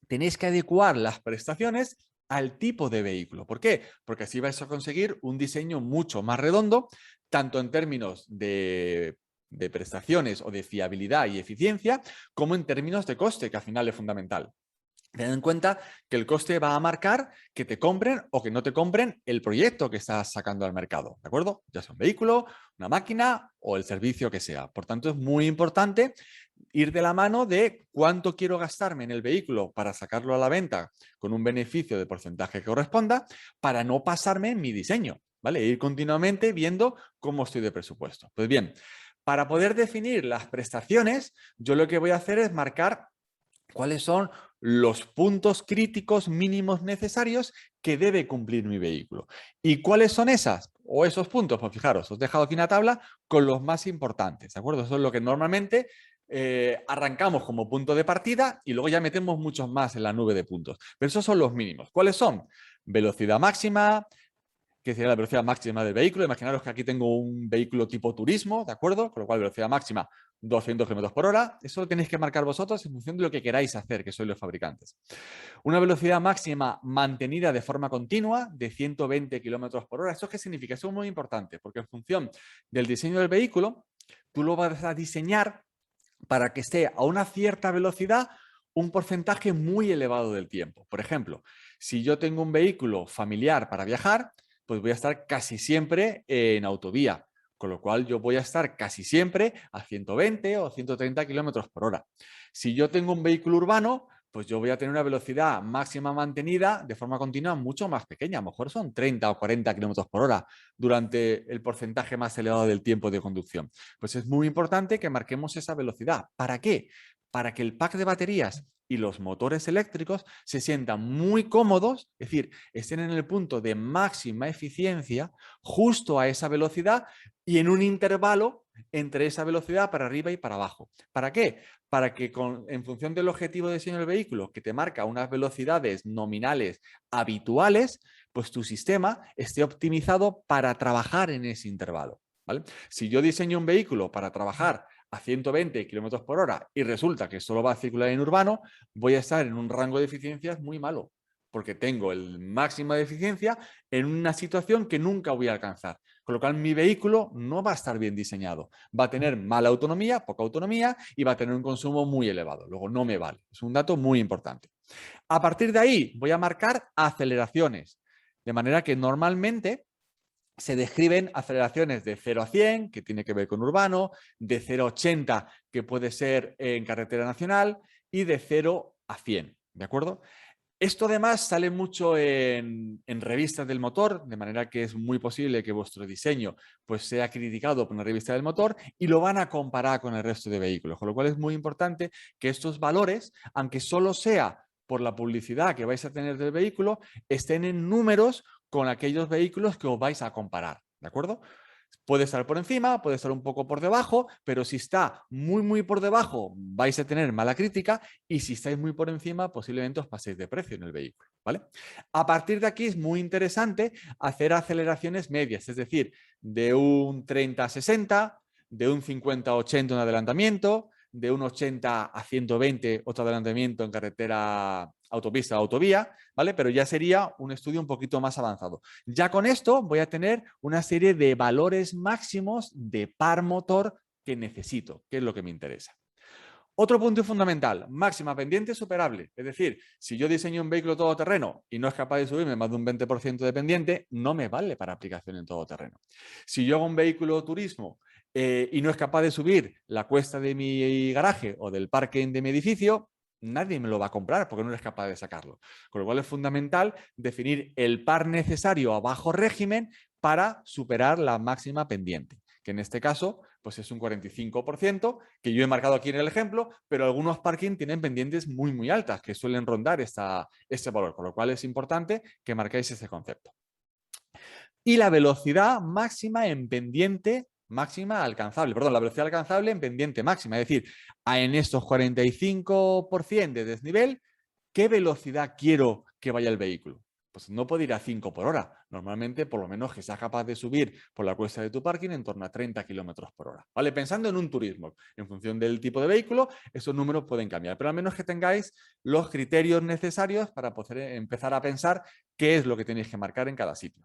Tenéis que adecuar las prestaciones al tipo de vehículo. ¿Por qué? Porque así vais a conseguir un diseño mucho más redondo, tanto en términos de prestaciones o de fiabilidad y eficiencia, como en términos de coste, que al final es fundamental. Ten en cuenta que el coste va a marcar que te compren o que no te compren el proyecto que estás sacando al mercado, ¿de acuerdo? Ya sea un vehículo, una máquina o el servicio que sea. Por tanto, es muy importante ir de la mano de cuánto quiero gastarme en el vehículo para sacarlo a la venta con un beneficio de porcentaje que corresponda para no pasarme en mi diseño, ¿vale? Ir continuamente viendo cómo estoy de presupuesto. Pues bien, para poder definir las prestaciones, yo lo que voy a hacer es marcar cuáles son los puntos críticos mínimos necesarios que debe cumplir mi vehículo. ¿Y cuáles son esas o esos puntos? Pues fijaros, os he dejado aquí una tabla con los más importantes, ¿de acuerdo? Eso es lo que normalmente arrancamos como punto de partida y luego ya metemos muchos más en la nube de puntos. Pero esos son los mínimos. ¿Cuáles son? Velocidad máxima, que sería la velocidad máxima del vehículo. Imaginaros que aquí tengo un vehículo tipo turismo, ¿de acuerdo? Con lo cual, velocidad máxima 200 km por hora. Eso lo tenéis que marcar vosotros en función de lo que queráis hacer, que sois los fabricantes. Una velocidad máxima mantenida de forma continua de 120 km por hora. ¿Eso qué significa? Eso es muy importante, porque en función del diseño del vehículo, tú lo vas a diseñar para que esté a una cierta velocidad un porcentaje muy elevado del tiempo. Por ejemplo, si yo tengo un vehículo familiar para viajar, pues voy a estar casi siempre en autovía, con lo cual yo voy a estar casi siempre a 120 o 130 kilómetros por hora. Si yo tengo un vehículo urbano, pues yo voy a tener una velocidad máxima mantenida de forma continua mucho más pequeña. A lo mejor son 30 o 40 kilómetros por hora durante el porcentaje más elevado del tiempo de conducción. Pues es muy importante que marquemos esa velocidad. ¿Para qué? Para que el pack de baterías y los motores eléctricos se sientan muy cómodos, es decir, estén en el punto de máxima eficiencia justo a esa velocidad y en un intervalo entre esa velocidad para arriba y para abajo. ¿Para qué? Para que en función del objetivo de diseño del vehículo, que te marca unas velocidades nominales habituales, pues tu sistema esté optimizado para trabajar en ese intervalo. ¿Vale? Si yo diseño un vehículo para trabajar a 120 kilómetros por hora y resulta que solo va a circular en urbano, voy a estar en un rango de eficiencias muy malo, porque tengo el máximo de eficiencia en una situación que nunca voy a alcanzar. Con lo cual, mi vehículo no va a estar bien diseñado. Va a tener mala autonomía, poca autonomía y va a tener un consumo muy elevado. Luego, no me vale. Es un dato muy importante. A partir de ahí, voy a marcar aceleraciones. De manera que normalmente se describen aceleraciones de 0 a 100, que tiene que ver con urbano, de 0 a 80, que puede ser en carretera nacional, y de 0 a 100. ¿De acuerdo? Esto además sale mucho en revistas del motor, de manera que es muy posible que vuestro diseño pues, sea criticado por una revista del motor y lo van a comparar con el resto de vehículos. Con lo cual es muy importante que estos valores, aunque solo sea por la publicidad que vais a tener del vehículo, estén en números con aquellos vehículos que os vais a comparar. ¿De acuerdo? Puede estar por encima, puede estar un poco por debajo, pero si está muy por debajo vais a tener mala crítica y si estáis muy por encima posiblemente os paséis de precio en el vehículo. ¿Vale? A partir de aquí es muy interesante hacer aceleraciones medias, es decir, de un 30 a 60, de un 50 a 80 un adelantamiento, de un 80 a 120 otro adelantamiento en carretera autopista o autovía, ¿vale? Pero ya sería un estudio un poquito más avanzado. Ya con esto voy a tener una serie de valores máximos de par motor que necesito, que es lo que me interesa. Otro punto fundamental, máxima pendiente superable. Es decir, si yo diseño un vehículo todoterreno y no es capaz de subirme más de un 20% de pendiente, no me vale para aplicación en todoterreno. Si yo hago un vehículo turismo y no es capaz de subir la cuesta de mi garaje o del parking de mi edificio, nadie me lo va a comprar porque no es capaz de sacarlo. Con lo cual es fundamental definir el par necesario a bajo régimen para superar la máxima pendiente, que en este caso pues es un 45%, que yo he marcado aquí en el ejemplo, pero algunos parking tienen pendientes muy altas, que suelen rondar este valor, con lo cual es importante que marquéis ese concepto. Y la velocidad máxima en pendiente máxima alcanzable, perdón, la velocidad alcanzable en pendiente máxima, es decir, en estos 45% de desnivel, ¿qué velocidad quiero que vaya el vehículo? Pues no puede ir a 5 por hora. Normalmente, por lo menos que seas capaz de subir por la cuesta de tu parking en torno a 30 kilómetros por hora. ¿Vale? Pensando en un turismo, en función del tipo de vehículo, esos números pueden cambiar, pero al menos que tengáis los criterios necesarios para poder empezar a pensar qué es lo que tenéis que marcar en cada sitio.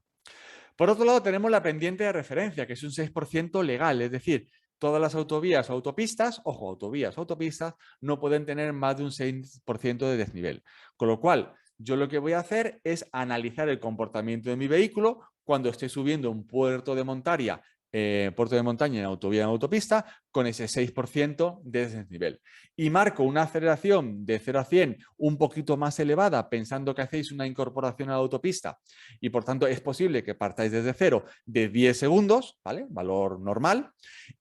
Por otro lado, tenemos la pendiente de referencia, que es un 6% legal, es decir, todas las autovías o autopistas, ojo, autovías o autopistas, no pueden tener más de un 6% de desnivel. Con lo cual, yo lo que voy a hacer es analizar el comportamiento de mi vehículo cuando esté subiendo un puerto de montaña en autovía en autopista con ese 6% de desnivel. Y marco una aceleración de 0 a 100 un poquito más elevada pensando que hacéis una incorporación a la autopista y por tanto es posible que partáis desde cero de 10 segundos, ¿vale? Valor normal.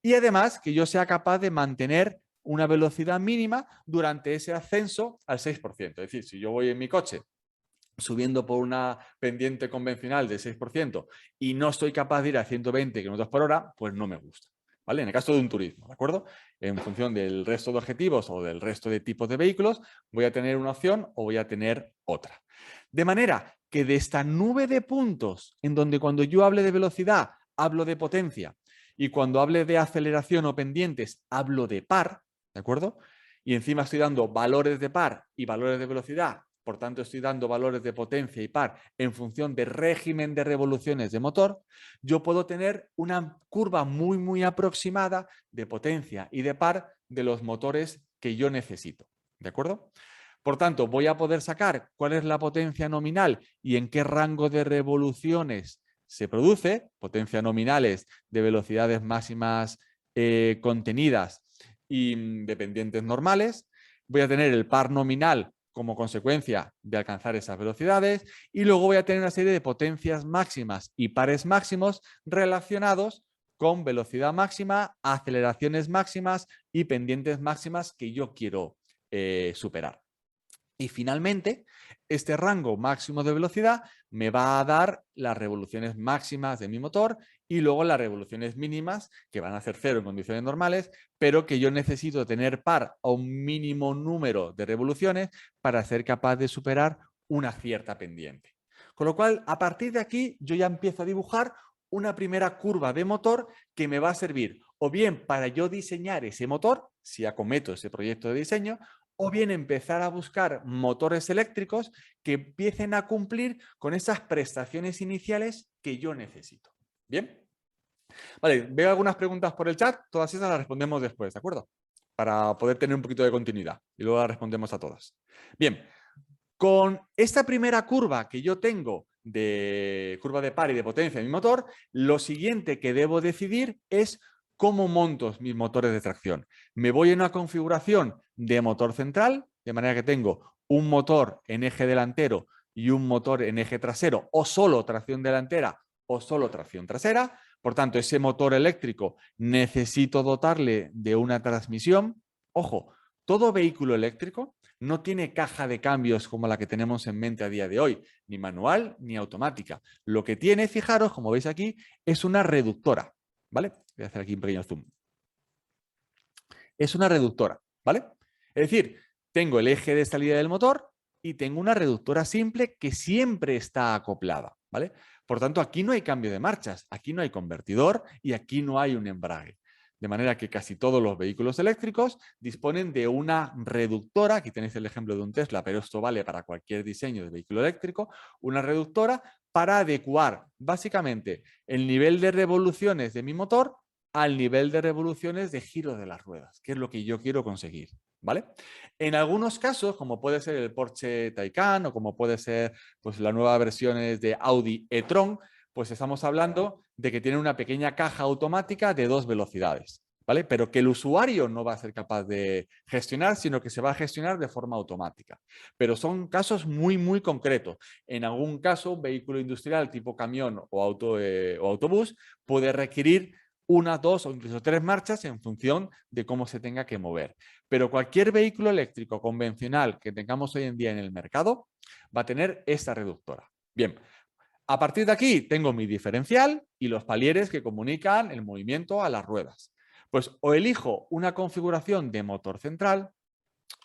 Y además que yo sea capaz de mantener una velocidad mínima durante ese ascenso al 6%. Es decir, si yo voy en mi coche subiendo por una pendiente convencional de 6% y no estoy capaz de ir a 120 km por hora, pues no me gusta. ¿Vale? En el caso de un turismo, ¿de acuerdo? En función del resto de objetivos o del resto de tipos de vehículos, voy a tener una opción o voy a tener otra. De manera que de esta nube de puntos, en donde cuando yo hable de velocidad, hablo de potencia, y cuando hable de aceleración o pendientes, hablo de par, ¿de acuerdo? Y encima estoy dando valores de par y valores de velocidad, por tanto estoy dando valores de potencia y par en función de régimen de revoluciones de motor, yo puedo tener una curva muy aproximada de potencia y de par de los motores que yo necesito. ¿De acuerdo? Por tanto, voy a poder sacar cuál es la potencia nominal y en qué rango de revoluciones se produce, potencia nominales de velocidades máximas contenidas y dependientes normales. Voy a tener el par nominal como consecuencia de alcanzar esas velocidades y luego voy a tener una serie de potencias máximas y pares máximos relacionados con velocidad máxima, aceleraciones máximas y pendientes máximas que yo quiero superar. Y finalmente, este rango máximo de velocidad me va a dar las revoluciones máximas de mi motor y luego las revoluciones mínimas, que van a ser 0 en condiciones normales, pero que yo necesito tener par a un mínimo número de revoluciones para ser capaz de superar una cierta pendiente. Con lo cual, a partir de aquí, yo ya empiezo a dibujar una primera curva de motor que me va a servir o bien para yo diseñar ese motor, si acometo ese proyecto de diseño, o bien empezar a buscar motores eléctricos que empiecen a cumplir con esas prestaciones iniciales que yo necesito. ¿Bien? Vale, veo algunas preguntas por el chat, todas esas las respondemos después, ¿de acuerdo? Para poder tener un poquito de continuidad y luego las respondemos a todas. Bien, con esta primera curva que yo tengo de curva de par y de potencia de mi motor, lo siguiente que debo decidir es cómo monto mis motores de tracción. Me voy en una configuración de motor central, de manera que tengo un motor en eje delantero y un motor en eje trasero, o solo tracción delantera o solo tracción trasera. Por tanto, ese motor eléctrico necesito dotarle de una transmisión. Ojo, todo vehículo eléctrico no tiene caja de cambios como la que tenemos en mente a día de hoy, ni manual ni automática. Lo que tiene, fijaros, como veis aquí, es una reductora, ¿vale? Voy a hacer aquí un pequeño zoom. Es una reductora, ¿vale? Es decir, tengo el eje de salida del motor y tengo una reductora simple que siempre está acoplada, ¿vale? Por tanto, aquí no hay cambio de marchas, aquí no hay convertidor y aquí no hay un embrague. De manera que casi todos los vehículos eléctricos disponen de una reductora, aquí tenéis el ejemplo de un Tesla, pero esto vale para cualquier diseño de vehículo eléctrico, una reductora para adecuar básicamente el nivel de revoluciones de mi motor al nivel de revoluciones de giro de las ruedas, que es lo que yo quiero conseguir, ¿vale? En algunos casos, como puede ser el Porsche Taycan o como puede ser pues, las nuevas versiones de Audi e-tron, pues estamos hablando de que tienen una pequeña caja automática de 2 velocidades, ¿vale? Pero que el usuario no va a ser capaz de gestionar, sino que se va a gestionar de forma automática. Pero son casos muy, muy concretos. En algún caso, un vehículo industrial tipo camión o autobús puede requerir 1, 2 o incluso 3 marchas en función de cómo se tenga que mover. Pero cualquier vehículo eléctrico convencional que tengamos hoy en día en el mercado va a tener esta reductora. Bien, a partir de aquí tengo mi diferencial y los palieres que comunican el movimiento a las ruedas. Pues o elijo una configuración de motor central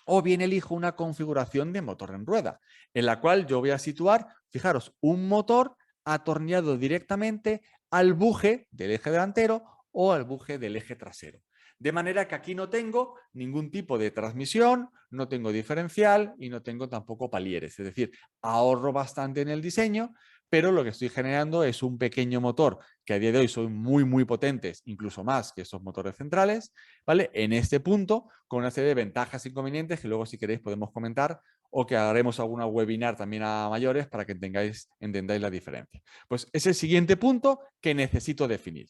o bien elijo una configuración de motor en rueda, en la cual yo voy a situar, fijaros, un motor atornillado directamente al buje del eje delantero o al buje del eje trasero. De manera que aquí no tengo ningún tipo de transmisión, no tengo diferencial y no tengo tampoco palieres. Es decir, ahorro bastante en el diseño, pero lo que estoy generando es un pequeño motor que a día de hoy son muy, muy potentes, incluso más que esos motores centrales, ¿vale? En este punto, con una serie de ventajas e inconvenientes que luego, si queréis, podemos comentar o que haremos alguna webinar también a mayores para que entendáis la diferencia. Pues es el siguiente punto que necesito definir.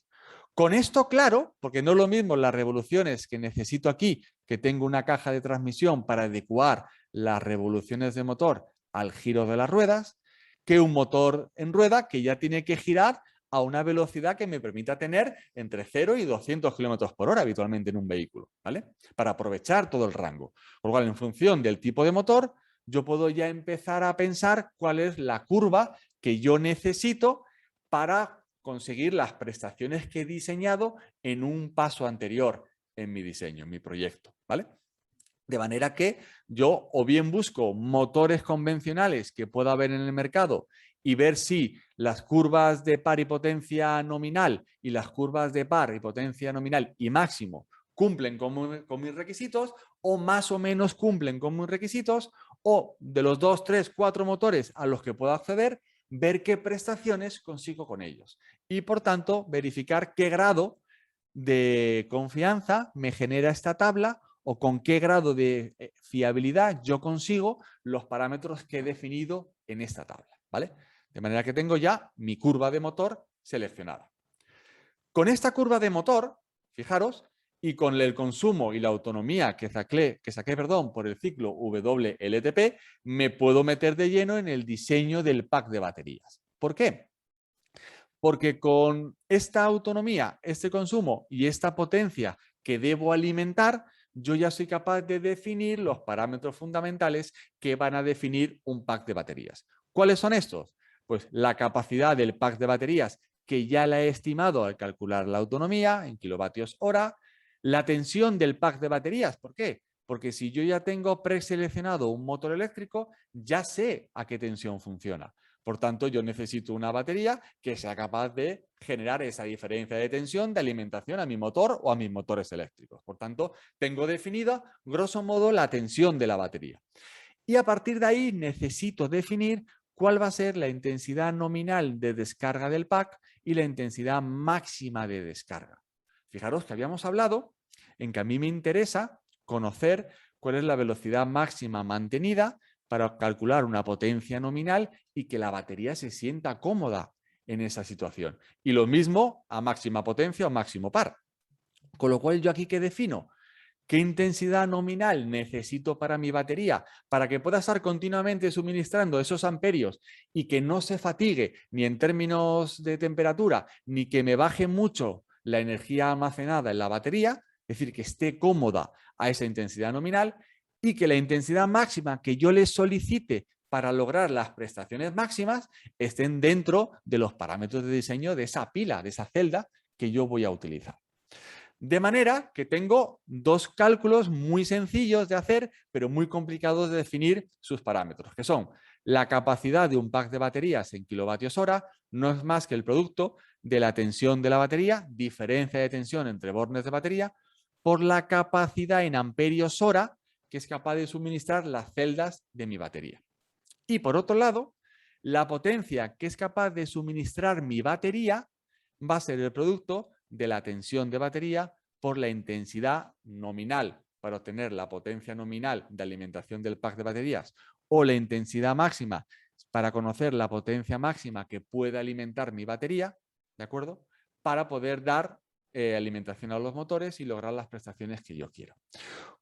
Con esto claro, porque no es lo mismo las revoluciones que necesito aquí, que tengo una caja de transmisión para adecuar las revoluciones de motor al giro de las ruedas, que un motor en rueda que ya tiene que girar a una velocidad que me permita tener entre 0 y 200 kilómetros por hora habitualmente en un vehículo, ¿vale? Para aprovechar todo el rango. Por lo cual, en función del tipo de motor, yo puedo ya empezar a pensar cuál es la curva que yo necesito para conseguir las prestaciones que he diseñado en un paso anterior en mi diseño, en mi proyecto, ¿vale? De manera que yo o bien busco motores convencionales que pueda haber en el mercado y ver si las curvas de par y potencia nominal y las curvas de par y potencia nominal y máximo cumplen con mis requisitos o más o menos cumplen con mis requisitos, o de los 2, 3, 4 motores a los que puedo acceder, ver qué prestaciones consigo con ellos y por tanto verificar qué grado de confianza me genera esta tabla o con qué grado de fiabilidad yo consigo los parámetros que he definido en esta tabla, ¿vale? De manera que tengo ya mi curva de motor seleccionada. Con esta curva de motor, fijaros, y con el consumo y la autonomía que saqué, por el ciclo WLTP, me puedo meter de lleno en el diseño del pack de baterías. ¿Por qué? Porque con esta autonomía, este consumo y esta potencia que debo alimentar, yo ya soy capaz de definir los parámetros fundamentales que van a definir un pack de baterías. ¿Cuáles son estos? Pues la capacidad del pack de baterías, que ya la he estimado al calcular la autonomía en kilovatios hora, la tensión del pack de baterías. ¿Por qué? Porque si yo ya tengo preseleccionado un motor eléctrico, ya sé a qué tensión funciona. Por tanto, yo necesito una batería que sea capaz de generar esa diferencia de tensión de alimentación a mi motor o a mis motores eléctricos. Por tanto, tengo definida, grosso modo, la tensión de la batería. Y a partir de ahí necesito definir cuál va a ser la intensidad nominal de descarga del pack y la intensidad máxima de descarga. Fijaros que habíamos hablado en que a mí me interesa conocer cuál es la velocidad máxima mantenida para calcular una potencia nominal y que la batería se sienta cómoda en esa situación. Y lo mismo a máxima potencia o máximo par. Con lo cual yo aquí ¿qué defino? ¿Qué intensidad nominal necesito para mi batería para que pueda estar continuamente suministrando esos amperios y que no se fatigue ni en términos de temperatura ni que me baje mucho la energía almacenada en la batería? Es decir, que esté cómoda a esa intensidad nominal y que la intensidad máxima que yo le solicite para lograr las prestaciones máximas estén dentro de los parámetros de diseño de esa pila, de esa celda que yo voy a utilizar. De manera que tengo dos cálculos muy sencillos de hacer, pero muy complicados de definir sus parámetros, que son la capacidad de un pack de baterías en kilovatios hora, no es más que el producto de la tensión de la batería, diferencia de tensión entre bornes de batería, por la capacidad en amperios hora que es capaz de suministrar las celdas de mi batería. Y por otro lado, la potencia que es capaz de suministrar mi batería va a ser el producto de la tensión de batería por la intensidad nominal para obtener la potencia nominal de alimentación del pack de baterías o la intensidad máxima para conocer la potencia máxima que puede alimentar mi batería, ¿de acuerdo? Para poder dar alimentación a los motores y lograr las prestaciones que yo quiero.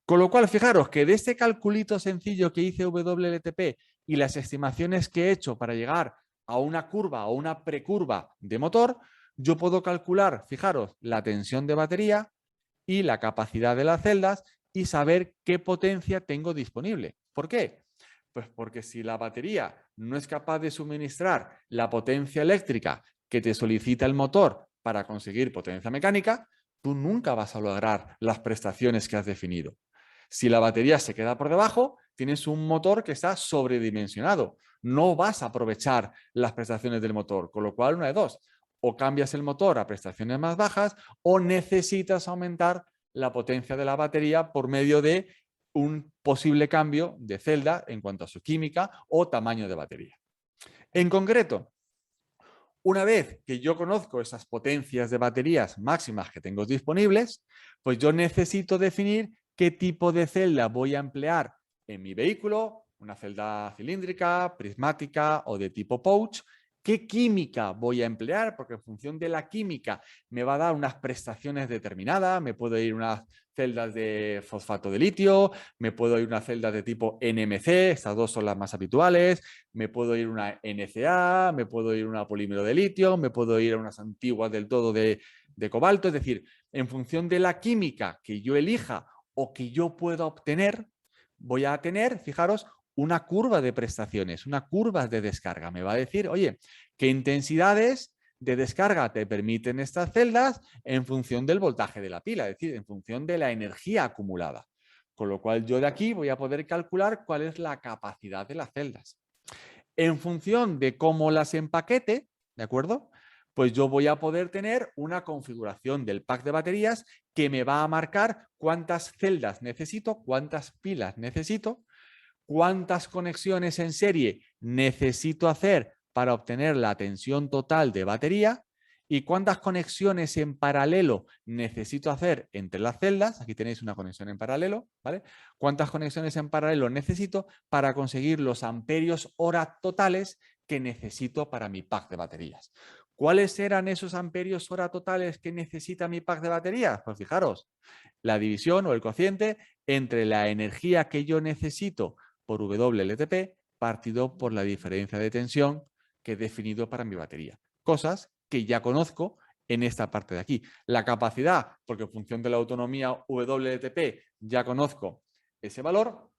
Con lo cual, fijaros que de este calculito sencillo que hice WLTP y las estimaciones que he hecho para llegar a una curva o una precurva de motor, yo puedo calcular, fijaros, la tensión de batería y la capacidad de las celdas y saber qué potencia tengo disponible. ¿Por qué? Pues porque si la batería no es capaz de suministrar la potencia eléctrica que te solicita el motor para conseguir potencia mecánica, tú nunca vas a lograr las prestaciones que has definido. Si la batería se queda por debajo, tienes un motor que está sobredimensionado. No vas a aprovechar las prestaciones del motor, con lo cual una de dos. O cambias el motor a prestaciones más bajas o necesitas aumentar la potencia de la batería por medio de un posible cambio de celda en cuanto a su química o tamaño de batería. En concreto, una vez que yo conozco esas potencias de baterías máximas que tengo disponibles, pues yo necesito definir qué tipo de celda voy a emplear en mi vehículo, una celda cilíndrica, prismática o de tipo pouch, qué química voy a emplear, porque en función de la química me va a dar unas prestaciones determinadas, me puedo ir unas celdas de fosfato de litio, me puedo ir una celda de tipo NMC, estas dos son las más habituales, me puedo ir una NCA, me puedo ir una polímero de litio, me puedo ir a unas antiguas del todo de cobalto, es decir, en función de la química que yo elija o que yo pueda obtener, voy a tener, fijaros, una curva de prestaciones, una curva de descarga. Me va a decir, oye, ¿qué intensidades de descarga te permiten estas celdas en función del voltaje de la pila? Es decir, en función de la energía acumulada. Con lo cual yo de aquí voy a poder calcular cuál es la capacidad de las celdas. En función de cómo las empaquete, ¿de acuerdo? Pues yo voy a poder tener una configuración del pack de baterías que me va a marcar cuántas celdas necesito, cuántas pilas necesito, cuántas conexiones en serie necesito hacer para obtener la tensión total de batería y cuántas conexiones en paralelo necesito hacer entre las celdas. Aquí tenéis una conexión en paralelo, ¿vale? Cuántas conexiones en paralelo necesito para conseguir los amperios hora totales que necesito para mi pack de baterías. ¿Cuáles eran esos amperios hora totales que necesita mi pack de baterías? Pues fijaros, la división o el cociente entre la energía que yo necesito por WLTP partido por la diferencia de tensión que he definido para mi batería. Cosas que ya conozco en esta parte de aquí. La capacidad, porque en función de la autonomía WLTP ya conozco ese valor.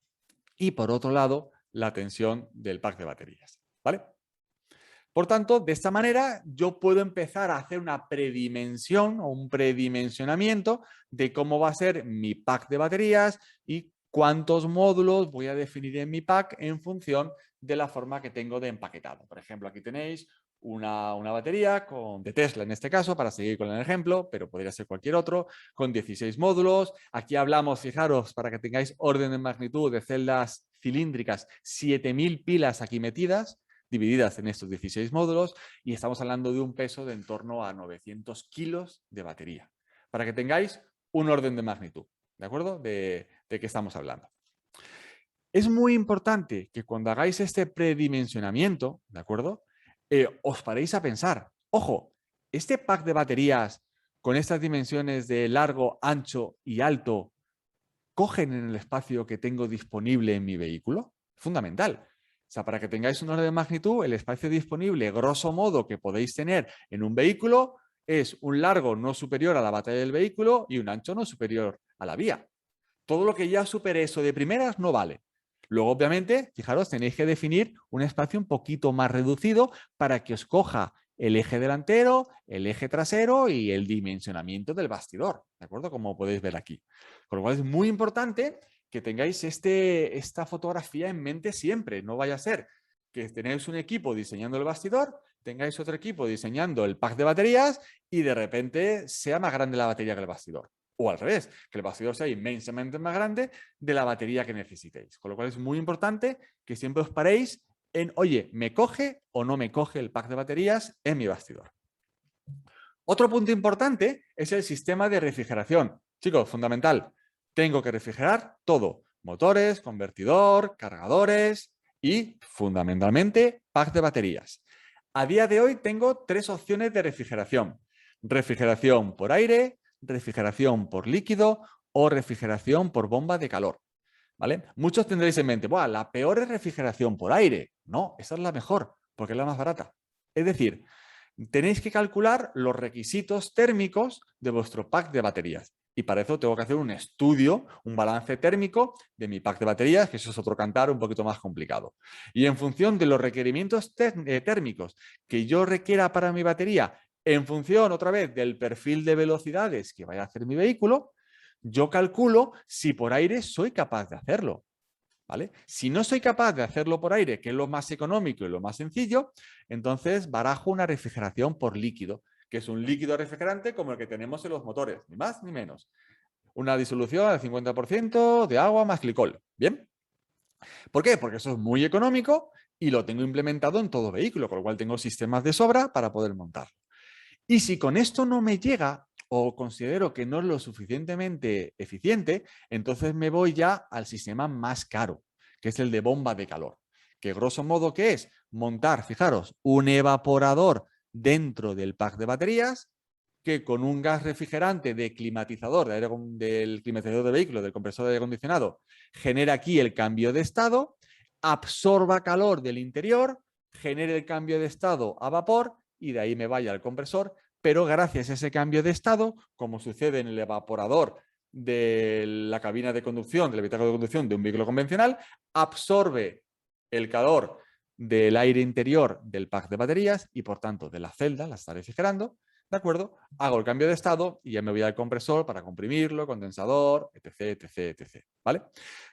Y por otro lado, la tensión del pack de baterías. ¿Vale? Por tanto, de esta manera yo puedo empezar a hacer una predimensión o un predimensionamiento de cómo va a ser mi pack de baterías y cuántos módulos voy a definir en mi pack en función de la forma que tengo de empaquetado. Por ejemplo, aquí tenéis una batería de Tesla en este caso, para seguir con el ejemplo, pero podría ser cualquier otro, con 16 módulos. Aquí hablamos, fijaros, para que tengáis orden de magnitud de celdas cilíndricas, 7000 pilas aquí metidas, divididas en estos 16 módulos, y estamos hablando de un peso de en torno a 900 kilos de batería, para que tengáis un orden de magnitud, ¿de acuerdo? De qué estamos hablando. Es muy importante que cuando hagáis este predimensionamiento, ¿de acuerdo? Os paréis a pensar, ojo, este pack de baterías con estas dimensiones de largo, ancho y alto, ¿cogen en el espacio que tengo disponible en mi vehículo? Fundamental. O sea, para que tengáis un orden de magnitud, el espacio disponible, grosso modo, que podéis tener en un vehículo es un largo no superior a la batalla del vehículo y un ancho no superior a la vía. Todo lo que ya supere eso de primeras no vale. Luego, obviamente, fijaros, tenéis que definir un espacio un poquito más reducido para que os coja el eje delantero, el eje trasero y el dimensionamiento del bastidor, ¿de acuerdo? Como podéis ver aquí. Con lo cual es muy importante que tengáis esta fotografía en mente siempre. No vaya a ser que tenéis un equipo diseñando el bastidor, tengáis otro equipo diseñando el pack de baterías y de repente sea más grande la batería que el bastidor. O al revés, que el bastidor sea inmensamente más grande de la batería que necesitéis. Con lo cual es muy importante que siempre os paréis en, oye, ¿me coge o no me coge el pack de baterías en mi bastidor? Otro punto importante es el sistema de refrigeración. Chicos, fundamental. Tengo que refrigerar todo. Motores, convertidor, cargadores y, fundamentalmente, pack de baterías. A día de hoy tengo 3 opciones de refrigeración. Refrigeración por aire, refrigeración por líquido o refrigeración por bomba de calor. ¿Vale? Muchos tendréis en mente, ¡buah, la peor es refrigeración por aire! No, esa es la mejor, porque es la más barata. Es decir, tenéis que calcular los requisitos térmicos de vuestro pack de baterías. Y para eso tengo que hacer un estudio, un balance térmico de mi pack de baterías, que eso es otro cantar un poquito más complicado. Y en función de los requerimientos térmicos que yo requiera para mi batería, en función otra vez del perfil de velocidades que vaya a hacer mi vehículo, yo calculo si por aire soy capaz de hacerlo. ¿Vale? Si no soy capaz de hacerlo por aire, que es lo más económico y lo más sencillo, entonces barajo una refrigeración por líquido, que es un líquido refrigerante como el que tenemos en los motores, ni más ni menos. Una disolución al 50% de agua más glicol. ¿Bien? ¿Por qué? Porque eso es muy económico y lo tengo implementado en todo vehículo, con lo cual tengo sistemas de sobra para poder montarlo. Y si con esto no me llega o considero que no es lo suficientemente eficiente, entonces me voy ya al sistema más caro, que es el de bomba de calor. Que grosso modo, ¿qué es? Montar, fijaros, un evaporador dentro del pack de baterías que con un gas refrigerante de climatizador, del climatizador de vehículo, del compresor de aire acondicionado, genera aquí el cambio de estado, absorba calor del interior, genere el cambio de estado a vapor y de ahí me vaya al compresor, pero gracias a ese cambio de estado, como sucede en el evaporador de la cabina de conducción, del habitáculo de conducción de un vehículo convencional, absorbe el calor del aire interior del pack de baterías y por tanto de la celda, la está refrigerando, ¿de acuerdo? Hago el cambio de estado y ya me voy al compresor para comprimirlo, condensador, etc, etc, etc, ¿vale?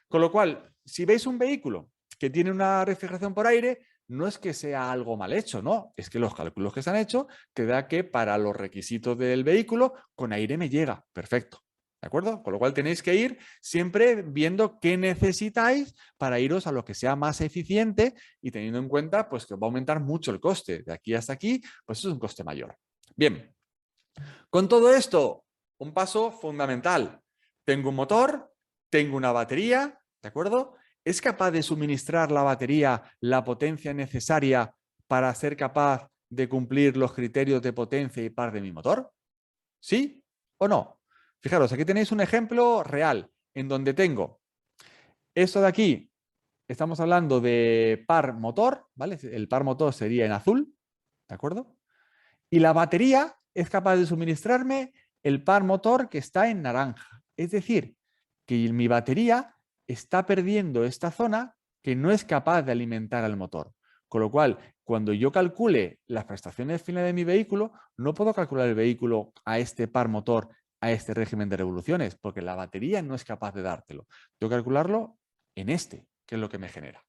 Con lo cual, si veis un vehículo que tiene una refrigeración por aire, no es que sea algo mal hecho, no, es que los cálculos que se han hecho te da que para los requisitos del vehículo con aire me llega, perfecto, ¿de acuerdo? Con lo cual tenéis que ir siempre viendo qué necesitáis para iros a lo que sea más eficiente y teniendo en cuenta pues que va a aumentar mucho el coste, de aquí hasta aquí, pues eso es un coste mayor. Bien, con todo esto, un paso fundamental. Tengo un motor, tengo una batería, ¿de acuerdo? ¿Es capaz de suministrar la batería la potencia necesaria para ser capaz de cumplir los criterios de potencia y par de mi motor? ¿Sí o no? Fijaros, aquí tenéis un ejemplo real en donde tengo esto de aquí. Estamos hablando de par motor, ¿vale? El par motor sería en azul, ¿de acuerdo? Y la batería es capaz de suministrarme el par motor que está en naranja. Es decir, que mi batería está perdiendo esta zona que no es capaz de alimentar al motor. Con lo cual, cuando yo calcule las prestaciones finales de mi vehículo, no puedo calcular el vehículo a este par motor, a este régimen de revoluciones, porque la batería no es capaz de dártelo. Tengo que calcularlo en este, que es lo que me genera.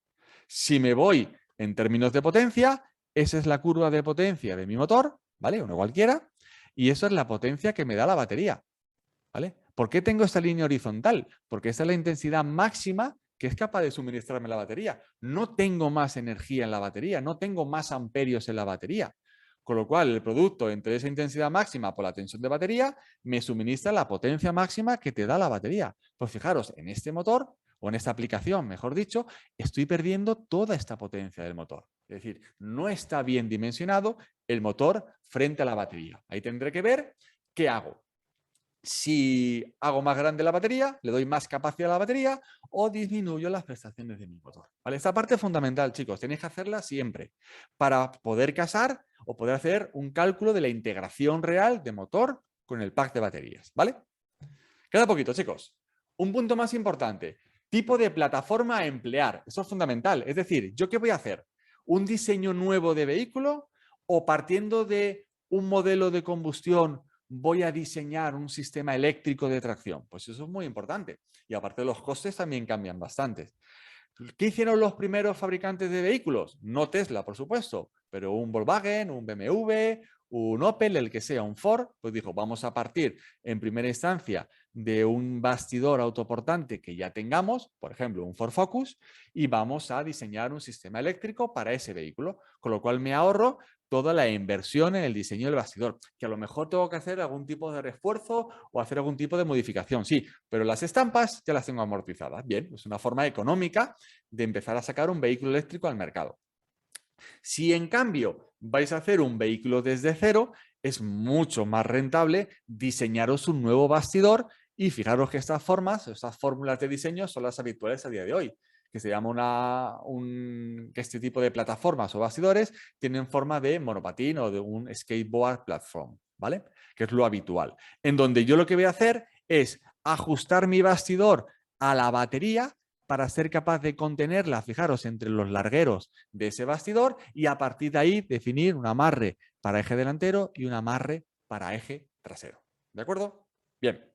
Si me voy en términos de potencia, esa es la curva de potencia de mi motor, ¿vale? Uno cualquiera, y eso es la potencia que me da la batería, ¿vale? ¿Por qué tengo esta línea horizontal? Porque esa es la intensidad máxima que es capaz de suministrarme la batería. No tengo más energía en la batería, no tengo más amperios en la batería. Con lo cual, el producto entre esa intensidad máxima por la tensión de batería me suministra la potencia máxima que te da la batería. Pues fijaros, en este motor, o en esta aplicación, mejor dicho, estoy perdiendo toda esta potencia del motor. Es decir, no está bien dimensionado el motor frente a la batería. Ahí tendré que ver qué hago. Si hago más grande la batería, le doy más capacidad a la batería o disminuyo las prestaciones de mi motor. ¿Vale? Esta parte es fundamental, chicos. Tenéis que hacerla siempre para poder casar o poder hacer un cálculo de la integración real de motor con el pack de baterías. ¿Vale? Queda poquito, chicos. Un punto más importante. Tipo de plataforma a emplear. Eso es fundamental. Es decir, ¿yo qué voy a hacer? ¿Un diseño nuevo de vehículo o partiendo de un modelo de combustión voy a diseñar un sistema eléctrico de tracción? Pues eso es muy importante. Y aparte los costes también cambian bastante. ¿Qué hicieron los primeros fabricantes de vehículos? No Tesla, por supuesto, pero un Volkswagen, un BMW, un Opel, el que sea, un Ford, pues dijo, vamos a partir en primera instancia de un bastidor autoportante que ya tengamos, por ejemplo, un Ford Focus, y vamos a diseñar un sistema eléctrico para ese vehículo, con lo cual me ahorro toda la inversión en el diseño del bastidor, que a lo mejor tengo que hacer algún tipo de refuerzo o hacer algún tipo de modificación, sí, pero las estampas ya las tengo amortizadas. Bien, es una forma económica de empezar a sacar un vehículo eléctrico al mercado. Si en cambio vais a hacer un vehículo desde cero, es mucho más rentable diseñaros un nuevo bastidor y fijaros que estas formas, estas fórmulas de diseño son las habituales a día de hoy, que se llama que este tipo de plataformas o bastidores tienen forma de monopatín o de un skateboard platform, ¿vale? Que es lo habitual. En donde yo lo que voy a hacer es ajustar mi bastidor a la batería para ser capaz de contenerla, fijaros, entre los largueros de ese bastidor y a partir de ahí definir un amarre para eje delantero y un amarre para eje trasero. ¿De acuerdo? Bien.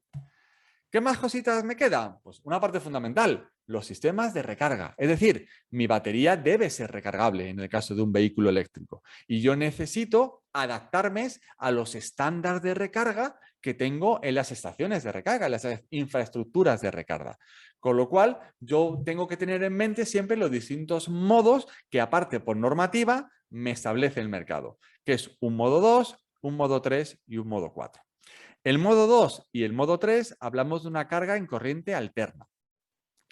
¿Qué más cositas me quedan? Pues una parte fundamental, los sistemas de recarga. Es decir, mi batería debe ser recargable en el caso de un vehículo eléctrico. Y yo necesito adaptarme a los estándares de recarga que tengo en las estaciones de recarga, en las infraestructuras de recarga. Con lo cual, yo tengo que tener en mente siempre los distintos modos que, aparte por normativa, me establece el mercado, que es un modo 2, un modo 3 y un modo 4. El modo 2 y el modo 3 hablamos de una carga en corriente alterna.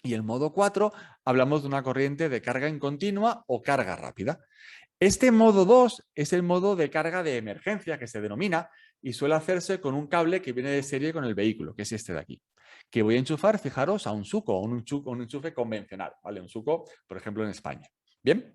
Y el modo 4 hablamos de una corriente de carga en continua o carga rápida. Este modo 2 es el modo de carga de emergencia que se denomina y suele hacerse con un cable que viene de serie con el vehículo, que es este de aquí, que voy a enchufar, fijaros, a un SUCO, un enchufe convencional, ¿vale? Un SUCO, por ejemplo, en España. Bien,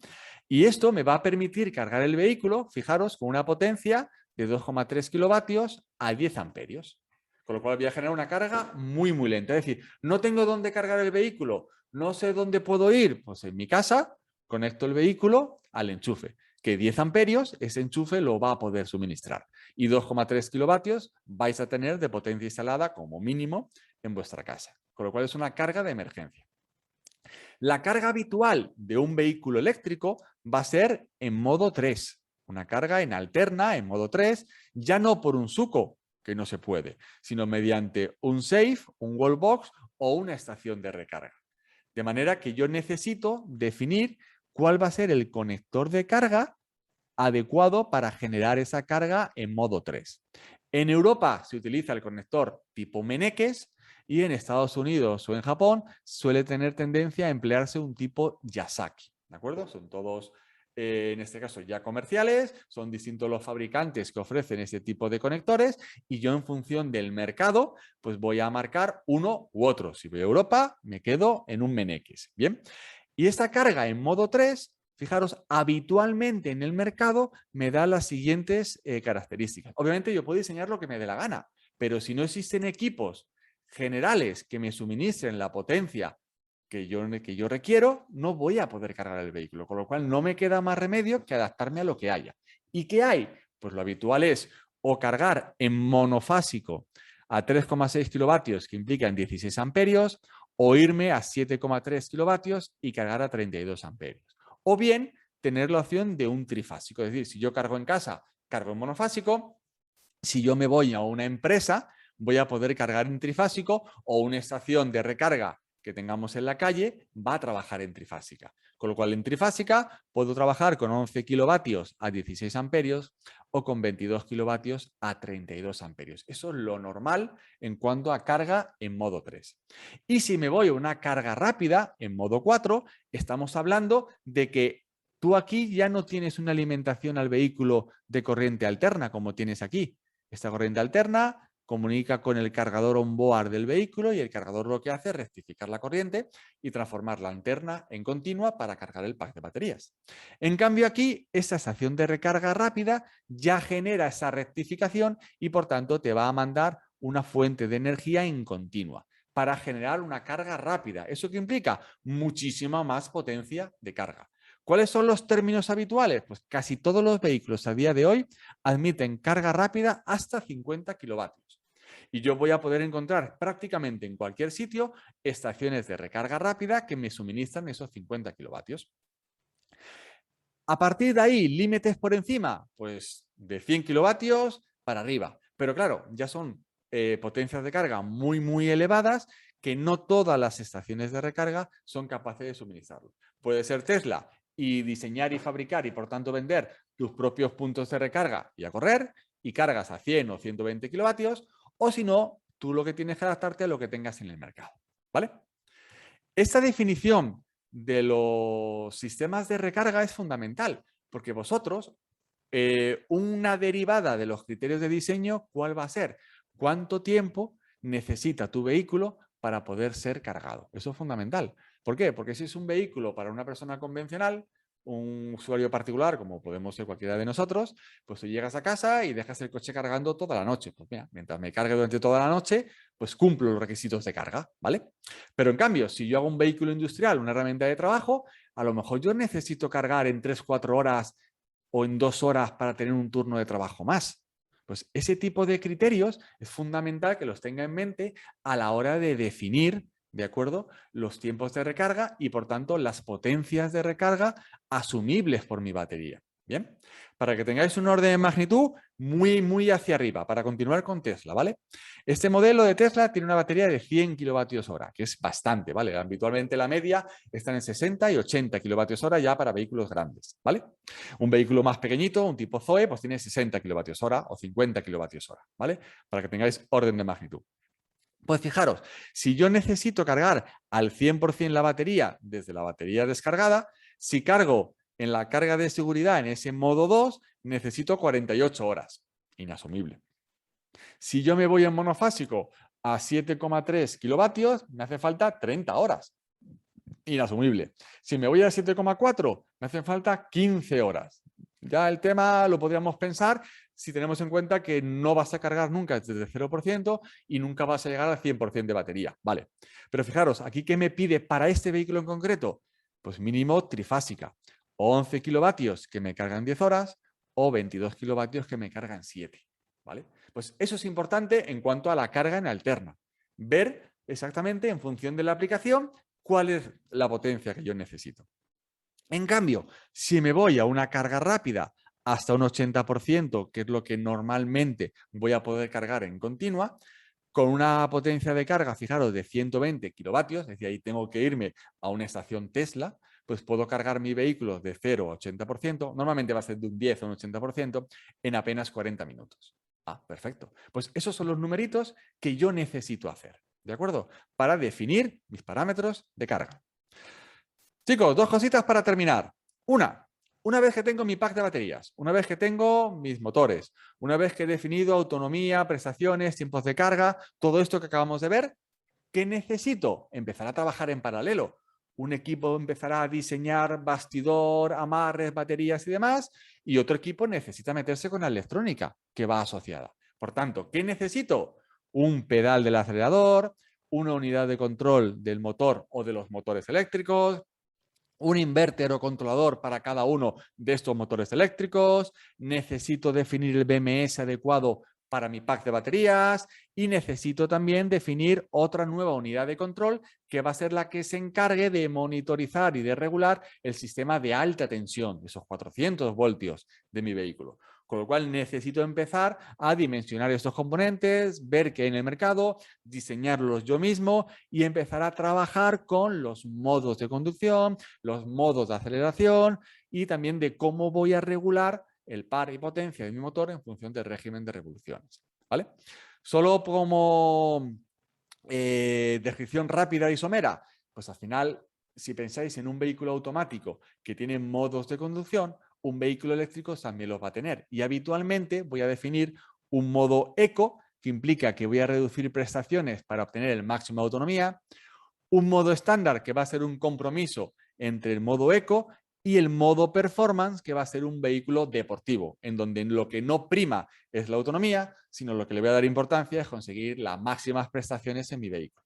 y esto me va a permitir cargar el vehículo, fijaros, con una potencia de 2,3 kilovatios a 10 amperios. Con lo cual voy a generar una carga muy, muy lenta. Es decir, no tengo dónde cargar el vehículo, no sé dónde puedo ir. Pues en mi casa conecto el vehículo al enchufe, que 10 amperios ese enchufe lo va a poder suministrar. Y 2,3 kilovatios vais a tener de potencia instalada como mínimo en vuestra casa. Con lo cual es una carga de emergencia. La carga habitual de un vehículo eléctrico va a ser en modo 3, una carga en alterna, en modo 3, ya no por un SUCO, que no se puede, sino mediante un safe, un wallbox o una estación de recarga. De manera que yo necesito definir cuál va a ser el conector de carga adecuado para generar esa carga en modo 3. En Europa se utiliza el conector tipo Meneques y en Estados Unidos o en Japón suele tener tendencia a emplearse un tipo Yasaki. ¿De acuerdo? Son todos en este caso ya comerciales, son distintos los fabricantes que ofrecen ese tipo de conectores y yo en función del mercado, pues voy a marcar uno u otro. Si voy a Europa, me quedo en un MenX. Bien, y esta carga en modo 3, fijaros, habitualmente en el mercado me da las siguientes características. Obviamente yo puedo diseñar lo que me dé la gana, pero si no existen equipos generales que me suministren la potencia que yo requiero, no voy a poder cargar el vehículo, con lo cual no me queda más remedio que adaptarme a lo que haya. ¿Y qué hay? Pues lo habitual es o cargar en monofásico a 3,6 kilovatios, que implican 16 amperios, o irme a 7,3 kilovatios y cargar a 32 amperios. O bien tener la opción de un trifásico, es decir, si yo cargo en casa, cargo en monofásico, si yo me voy a una empresa, voy a poder cargar en trifásico o una estación de recarga que tengamos en la calle va a trabajar en trifásica. Con lo cual, en trifásica puedo trabajar con 11 kilovatios a 16 amperios o con 22 kilovatios a 32 amperios. Eso es lo normal en cuanto a carga en modo 3. Y si me voy a una carga rápida en modo 4, estamos hablando de que tú aquí ya no tienes una alimentación al vehículo de corriente alterna como tienes aquí. Esta corriente alterna comunica con el cargador onboard del vehículo y el cargador lo que hace es rectificar la corriente y transformar la alterna en continua para cargar el pack de baterías. En cambio aquí, esta estación de recarga rápida ya genera esa rectificación y por tanto te va a mandar una fuente de energía en continua para generar una carga rápida. ¿Eso qué implica? Muchísima más potencia de carga. ¿Cuáles son los términos habituales? Pues casi todos los vehículos a día de hoy admiten carga rápida hasta 50 kilovatios. Y yo voy a poder encontrar prácticamente en cualquier sitio estaciones de recarga rápida que me suministran esos 50 kilovatios. A partir de ahí, límites por encima, pues de 100 kilovatios para arriba. Pero claro, ya son potencias de carga muy elevadas que no todas las estaciones de recarga son capaces de suministrarlo. Puede ser Tesla y diseñar y fabricar y por tanto vender tus propios puntos de recarga y a correr y cargas a 100 o 120 kilovatios, o si no, tú lo que tienes que adaptarte a lo que tengas en el mercado. ¿Vale? Esta definición de los sistemas de recarga es fundamental, porque vosotros, una derivada de los criterios de diseño, ¿cuál va a ser? ¿Cuánto tiempo necesita tu vehículo para poder ser cargado? Eso es fundamental. ¿Por qué? Porque si es un vehículo para una persona convencional, un usuario particular, como podemos ser cualquiera de nosotros, pues tú llegas a casa y dejas el coche cargando toda la noche. Pues mira, mientras me cargue durante toda la noche, pues cumplo los requisitos de carga, ¿vale? Pero en cambio, si yo hago un vehículo industrial, una herramienta de trabajo, a lo mejor yo necesito cargar en 3-4 horas o en 2 horas para tener un turno de trabajo más. Pues ese tipo de criterios es fundamental que los tenga en mente a la hora de definir, ¿de acuerdo?, los tiempos de recarga y, por tanto, las potencias de recarga asumibles por mi batería. Bien, para que tengáis un orden de magnitud muy hacia arriba, para continuar con Tesla, ¿vale? Este modelo de Tesla tiene una batería de 100 kilovatios hora, que es bastante, ¿vale? Habitualmente la media está en 60 y 80 kilovatios hora ya para vehículos grandes, ¿vale? Un vehículo más pequeñito, un tipo Zoe, pues tiene 60 kilovatios hora o 50 kilovatios hora, ¿vale? Para que tengáis orden de magnitud. Pues fijaros, si yo necesito cargar al 100% la batería desde la batería descargada, si cargo en la carga de seguridad en ese modo 2, necesito 48 horas. Inasumible. Si yo me voy en monofásico a 7,3 kilovatios, me hace falta 30 horas. Inasumible. Si me voy a 7,4, me hacen falta 15 horas. Ya el tema lo podríamos pensar si tenemos en cuenta que no vas a cargar nunca desde 0% y nunca vas a llegar al 100% de batería. Vale. Pero fijaros, aquí ¿qué me pide para este vehículo en concreto? Pues mínimo trifásica. 11 kilovatios que me cargan 10 horas o 22 kilovatios que me cargan 7. ¿Vale? Pues eso es importante en cuanto a la carga en alterna. Ver exactamente en función de la aplicación cuál es la potencia que yo necesito. En cambio, si me voy a una carga rápida hasta un 80%, que es lo que normalmente voy a poder cargar en continua, con una potencia de carga, fijaros, de 120 kilovatios, es decir, ahí tengo que irme a una estación Tesla, pues puedo cargar mi vehículo de 0 a 80%, normalmente va a ser de un 10 a un 80%, en apenas 40 minutos. Ah, perfecto. Pues esos son los numeritos que yo necesito hacer, ¿de acuerdo? Para definir mis parámetros de carga. Chicos, dos cositas para terminar. Una, Una vez que tengo mi pack de baterías, una vez que tengo mis motores, una vez que he definido autonomía, prestaciones, tiempos de carga, todo esto que acabamos de ver, ¿qué necesito? Empezar a trabajar en paralelo. Un equipo empezará a diseñar bastidor, amarres, baterías y demás, y otro equipo necesita meterse con la electrónica que va asociada. Por tanto, ¿qué necesito? Un pedal del acelerador, una unidad de control del motor o de los motores eléctricos, un inverter o controlador para cada uno de estos motores eléctricos, necesito definir el BMS adecuado para mi pack de baterías y necesito también definir otra nueva unidad de control que va a ser la que se encargue de monitorizar y de regular el sistema de alta tensión, esos 400 voltios de mi vehículo. Con lo cual necesito empezar a dimensionar estos componentes, ver qué hay en el mercado, diseñarlos yo mismo y empezar a trabajar con los modos de conducción, los modos de aceleración y también de cómo voy a regular el par y potencia de mi motor en función del régimen de revoluciones. ¿Vale? Solo como descripción rápida y somera, pues al final, si pensáis en un vehículo automático que tiene modos de conducción, un vehículo eléctrico también los va a tener. Y habitualmente voy a definir un modo eco, que implica que voy a reducir prestaciones para obtener el máximo de autonomía, un modo estándar que va a ser un compromiso entre el modo eco y el modo performance, que va a ser un vehículo deportivo, en donde lo que no prima es la autonomía, sino lo que le voy a dar importancia es conseguir las máximas prestaciones en mi vehículo.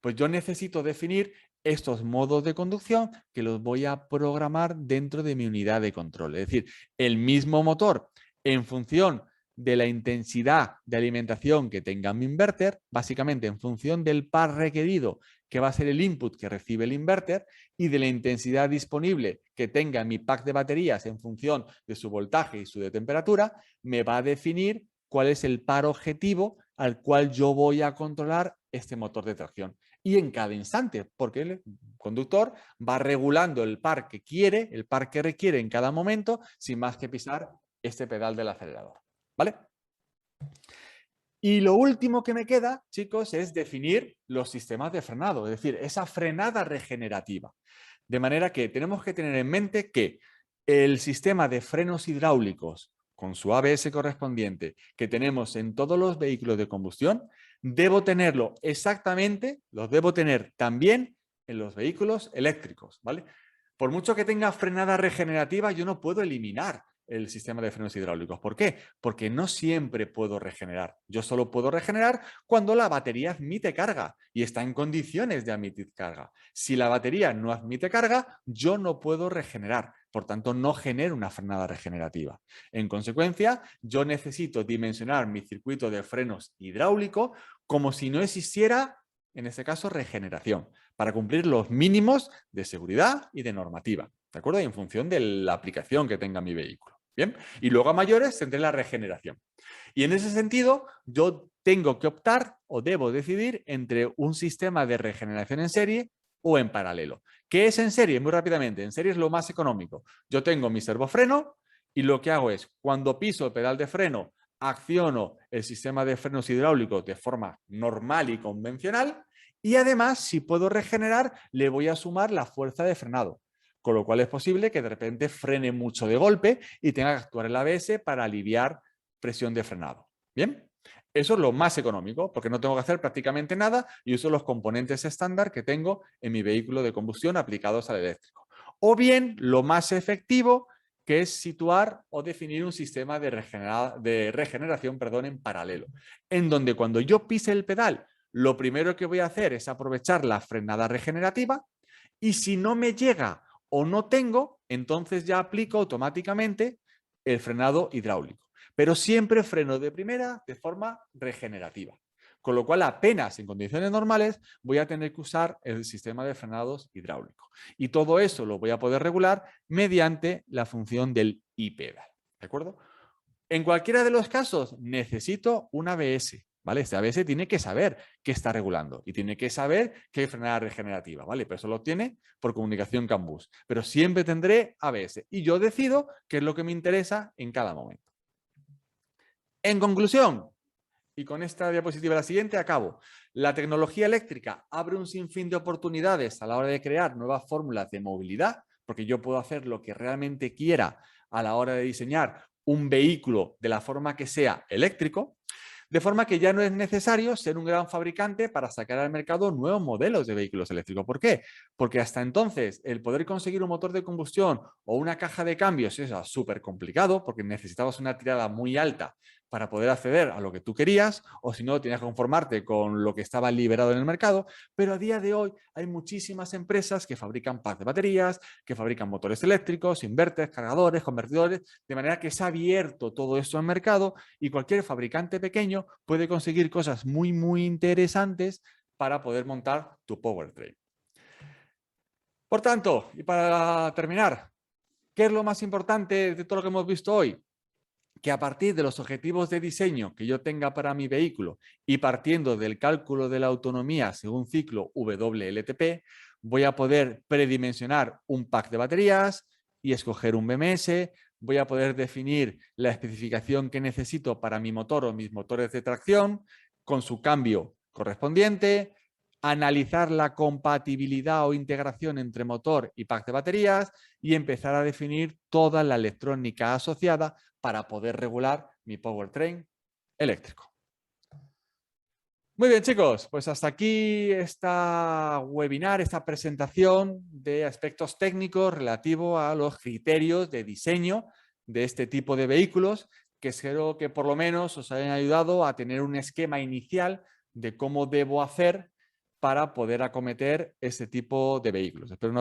Pues yo necesito definir estos modos de conducción que los voy a programar dentro de mi unidad de control. Es decir, el mismo motor en función de la intensidad de alimentación que tenga mi inverter, básicamente en función del par requerido, que va a ser el input que recibe el inverter, y de la intensidad disponible que tenga mi pack de baterías en función de su voltaje y su de temperatura, me va a definir cuál es el par objetivo al cual yo voy a controlar este motor de tracción. Y en cada instante, porque el conductor va regulando el par que quiere, el par que requiere en cada momento, sin más que pisar este pedal del acelerador. ¿Vale? Y lo último que me queda, chicos, es definir los sistemas de frenado, es decir, esa frenada regenerativa. De manera que tenemos que tener en mente que el sistema de frenos hidráulicos con su ABS correspondiente que tenemos en todos los vehículos de combustión, debo tenerlo exactamente, los debo tener también en los vehículos eléctricos, ¿vale? Por mucho que tenga frenada regenerativa, yo no puedo eliminar el sistema de frenos hidráulicos. ¿Por qué? Porque no siempre puedo regenerar. Yo solo puedo regenerar cuando la batería admite carga y está en condiciones de admitir carga. Si la batería no admite carga, yo no puedo regenerar. Por tanto, no genero una frenada regenerativa. En consecuencia, yo necesito dimensionar mi circuito de frenos hidráulico como si no existiera, en este caso, regeneración, para cumplir los mínimos de seguridad y de normativa. ¿De acuerdo? Y en función de la aplicación que tenga mi vehículo. Bien, y luego a mayores tendré la regeneración. Y en ese sentido, yo tengo que optar o debo decidir entre un sistema de regeneración en serie o en paralelo. ¿Qué es en serie? Muy rápidamente, en serie es lo más económico. Yo tengo mi servofreno y lo que hago es, cuando piso el pedal de freno, acciono el sistema de frenos hidráulicos de forma normal y convencional y además, si puedo regenerar, le voy a sumar la fuerza de frenado. Con lo cual es posible que de repente frene mucho de golpe y tenga que actuar el ABS para aliviar presión de frenado. ¿Bien? Eso es lo más económico, porque no tengo que hacer prácticamente nada y uso los componentes estándar que tengo en mi vehículo de combustión aplicados al eléctrico. O bien, lo más efectivo, que es situar o definir un sistema de regeneración en paralelo, en donde cuando yo pise el pedal, lo primero que voy a hacer es aprovechar la frenada regenerativa y si no me llega o no tengo, entonces ya aplico automáticamente el frenado hidráulico. Pero siempre freno de primera de forma regenerativa. Con lo cual, apenas en condiciones normales voy a tener que usar el sistema de frenados hidráulico. Y todo eso lo voy a poder regular mediante la función del iPedal. ¿De acuerdo? En cualquiera de los casos necesito un ABS. ¿Vale? Este ABS tiene que saber qué está regulando y tiene que saber qué hay frenada regenerativa, ¿vale? Pero eso lo obtiene por comunicación CAN-bus. Pero siempre tendré ABS y yo decido qué es lo que me interesa en cada momento. En conclusión, y con esta diapositiva la siguiente acabo, la tecnología eléctrica abre un sinfín de oportunidades a la hora de crear nuevas fórmulas de movilidad porque yo puedo hacer lo que realmente quiera a la hora de diseñar un vehículo de la forma que sea eléctrico, de forma que ya no es necesario ser un gran fabricante para sacar al mercado nuevos modelos de vehículos eléctricos. ¿Por qué? Porque hasta entonces el poder conseguir un motor de combustión o una caja de cambios es súper complicado porque necesitabas una tirada muy alta para poder acceder a lo que tú querías, o si no, tenías que conformarte con lo que estaba liberado en el mercado. Pero a día de hoy hay muchísimas empresas que fabrican packs de baterías, que fabrican motores eléctricos, inverters, cargadores, convertidores, de manera que se ha abierto todo esto al mercado y cualquier fabricante pequeño puede conseguir cosas muy interesantes para poder montar tu powertrain. Por tanto, y para terminar, ¿qué es lo más importante de todo lo que hemos visto hoy? Que a partir de los objetivos de diseño que yo tenga para mi vehículo y partiendo del cálculo de la autonomía según ciclo WLTP, voy a poder predimensionar un pack de baterías y escoger un BMS, voy a poder definir la especificación que necesito para mi motor o mis motores de tracción con su cambio correspondiente, analizar la compatibilidad o integración entre motor y pack de baterías y empezar a definir toda la electrónica asociada para poder regular mi powertrain eléctrico. Muy bien, chicos, pues hasta aquí esta webinar, esta presentación de aspectos técnicos relativos a los criterios de diseño de este tipo de vehículos, que espero que por lo menos os hayan ayudado a tener un esquema inicial de cómo debo hacer para poder acometer este tipo de vehículos. Espero